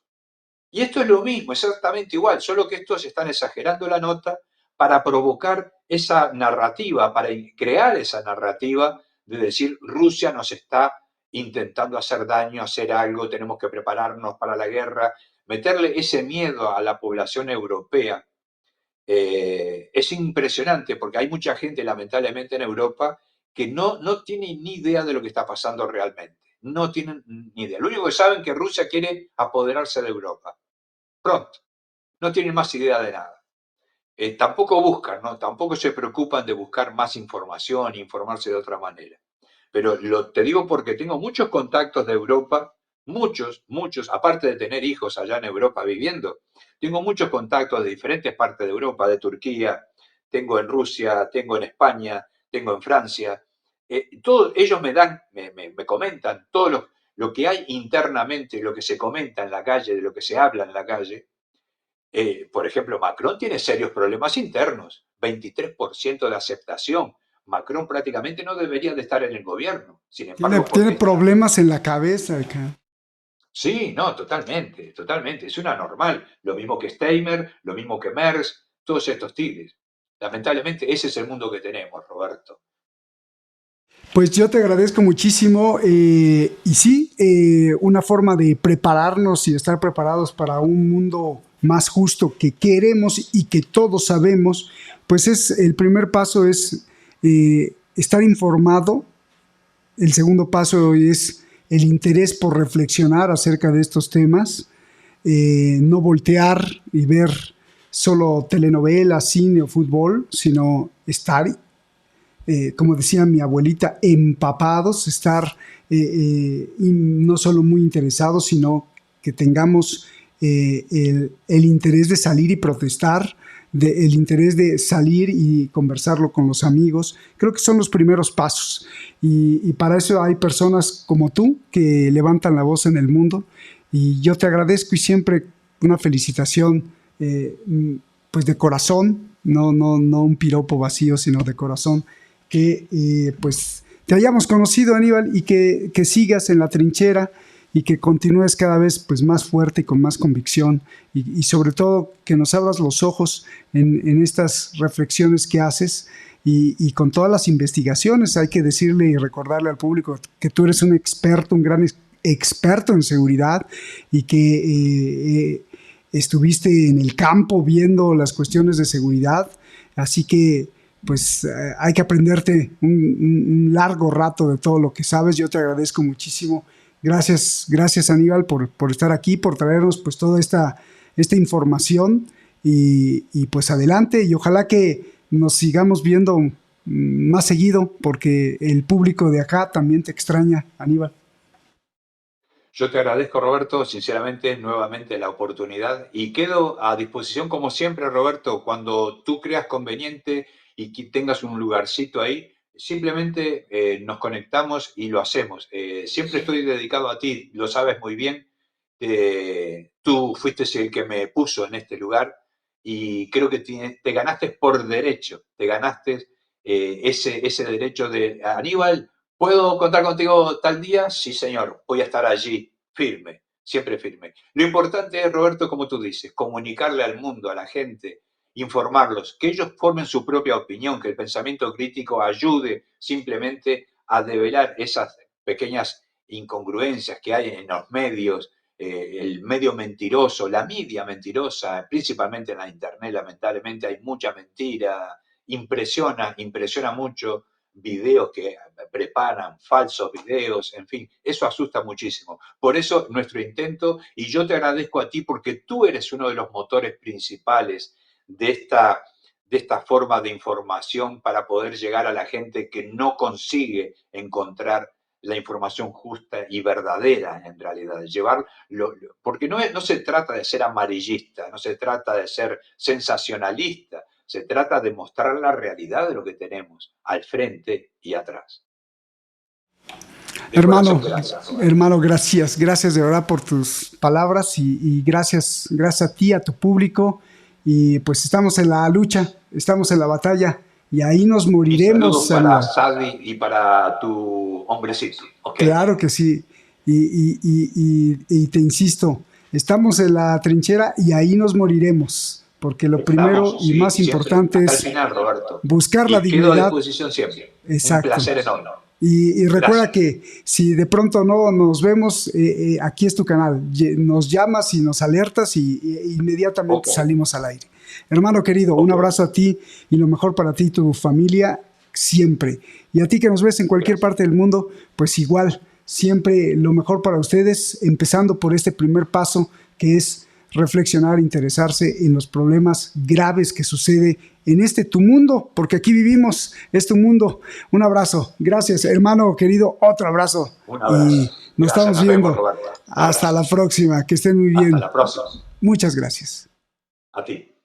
Y esto es lo mismo, exactamente igual, solo que estos están exagerando la nota para provocar esa narrativa, para crear esa narrativa de decir Rusia nos está intentando hacer daño, hacer algo, tenemos que prepararnos para la guerra, meterle ese miedo a la población europea. Es impresionante porque hay mucha gente, lamentablemente, en Europa que no tiene ni idea de lo que está pasando realmente. No tienen ni idea. Lo único que saben es que Rusia quiere apoderarse de Europa. Pronto. No tienen más idea de nada. Tampoco buscan, ¿no? Tampoco se preocupan de buscar más información, informarse de otra manera. Pero te digo porque tengo muchos contactos de Europa, muchos, aparte de tener hijos allá en Europa viviendo, tengo muchos contactos de diferentes partes de Europa, de Turquía, tengo en Rusia, tengo en España, tengo en Francia. Ellos me comentan todo lo que hay internamente, lo que se comenta en la calle, de lo que se habla en la calle. Por ejemplo, Macron tiene serios problemas internos, 23% de aceptación. Macron prácticamente no debería de estar en el gobierno. Sin Tiene, embargo, ¿por tiene qué está? problemas en la cabeza acá. Sí, no, totalmente, totalmente. Es una normal. Lo mismo que Steimer, lo mismo que Merz, todos estos tigres. Lamentablemente, ese es el mundo que tenemos, Roberto. Pues yo te agradezco muchísimo y sí, una forma de prepararnos y estar preparados para un mundo más justo que queremos y que todos sabemos, pues es el primer paso es estar informado el segundo paso es el interés por reflexionar acerca de estos temas, no voltear y ver solo telenovelas, cine o fútbol, sino estar, como decía mi abuelita, empapados, estar no solo muy interesados, sino que tengamos el interés de salir y protestar, el interés de salir y conversarlo con los amigos. Creo que son los primeros pasos y para eso hay personas como tú que levantan la voz en el mundo y yo te agradezco y siempre una felicitación pues de corazón, no un piropo vacío, sino de corazón, que pues te hayamos conocido, Aníbal, y que sigas en la trinchera y que continúes cada vez pues, más fuerte y con más convicción y sobre todo que nos abras los ojos en estas reflexiones que haces y con todas las investigaciones. Hay que decirle y recordarle al público que tú eres un experto, un gran experto en seguridad y que estuviste en el campo viendo las cuestiones de seguridad, así que pues hay que aprenderte un largo rato de todo lo que sabes. Yo te agradezco muchísimo. Gracias Aníbal por estar aquí, por traernos pues toda esta información y pues adelante y ojalá que nos sigamos viendo más seguido porque el público de acá también te extraña, Aníbal. Yo te agradezco, Roberto, sinceramente, nuevamente la oportunidad y quedo a disposición, como siempre, Roberto, cuando tú creas conveniente y que tengas un lugarcito ahí, simplemente nos conectamos y lo hacemos. Siempre estoy dedicado a ti, lo sabes muy bien. Tú fuiste el que me puso en este lugar y creo que te ganaste por derecho, te ganaste ese derecho de Aníbal. ¿Puedo contar contigo tal día? Sí, señor, voy a estar allí, firme, siempre firme. Lo importante es, Roberto, como tú dices, comunicarle al mundo, a la gente, informarlos, que ellos formen su propia opinión, que el pensamiento crítico ayude simplemente a develar esas pequeñas incongruencias que hay en los medios, el medio mentiroso, la media mentirosa, principalmente en la internet, lamentablemente hay mucha mentira, impresiona mucho videos que preparan, falsos videos, en fin, eso asusta muchísimo. Por eso nuestro intento, y yo te agradezco a ti porque tú eres uno de los motores principales de esta forma de información para poder llegar a la gente que no consigue encontrar la información justa y verdadera en realidad, porque no se trata de ser amarillista, no se trata de ser sensacionalista, se trata de mostrar la realidad de lo que tenemos al frente y atrás. De Hermano, corazón, gracias. hermano, gracias de verdad por tus palabras y gracias a ti, a tu público y pues estamos en la lucha, estamos en la batalla y ahí nos Mis saludos moriremos, para Aníbal. Sadi y para tu hombrecito, ¿ok? Claro que sí. Y te insisto, estamos en la trinchera y ahí nos moriremos, porque lo primero Estamos, y sí, más siempre, importante hasta el es final, Roberto. buscar la Y quedo a dignidad. disposición siempre. Un Exacto. placer enorme. Y recuerda Gracias. que si de pronto no nos vemos, aquí es tu canal. Nos llamas y nos alertas y inmediatamente Ok, salimos al aire. Hermano querido, un ok. abrazo a ti y lo mejor para ti y tu familia siempre. Y a ti que nos ves en cualquier Gracias. parte del mundo, pues igual, siempre lo mejor para ustedes, empezando por este primer paso que es reflexionar, interesarse en los problemas graves que sucede en este tu mundo, porque aquí vivimos, es tu mundo. Un abrazo, gracias hermano querido, otro abrazo Un y abrazo. nos Gracias, estamos nos vemos, viendo. Roberto. Un Hasta abrazo. la próxima, que estén muy Hasta bien. la próxima. Muchas gracias. A ti.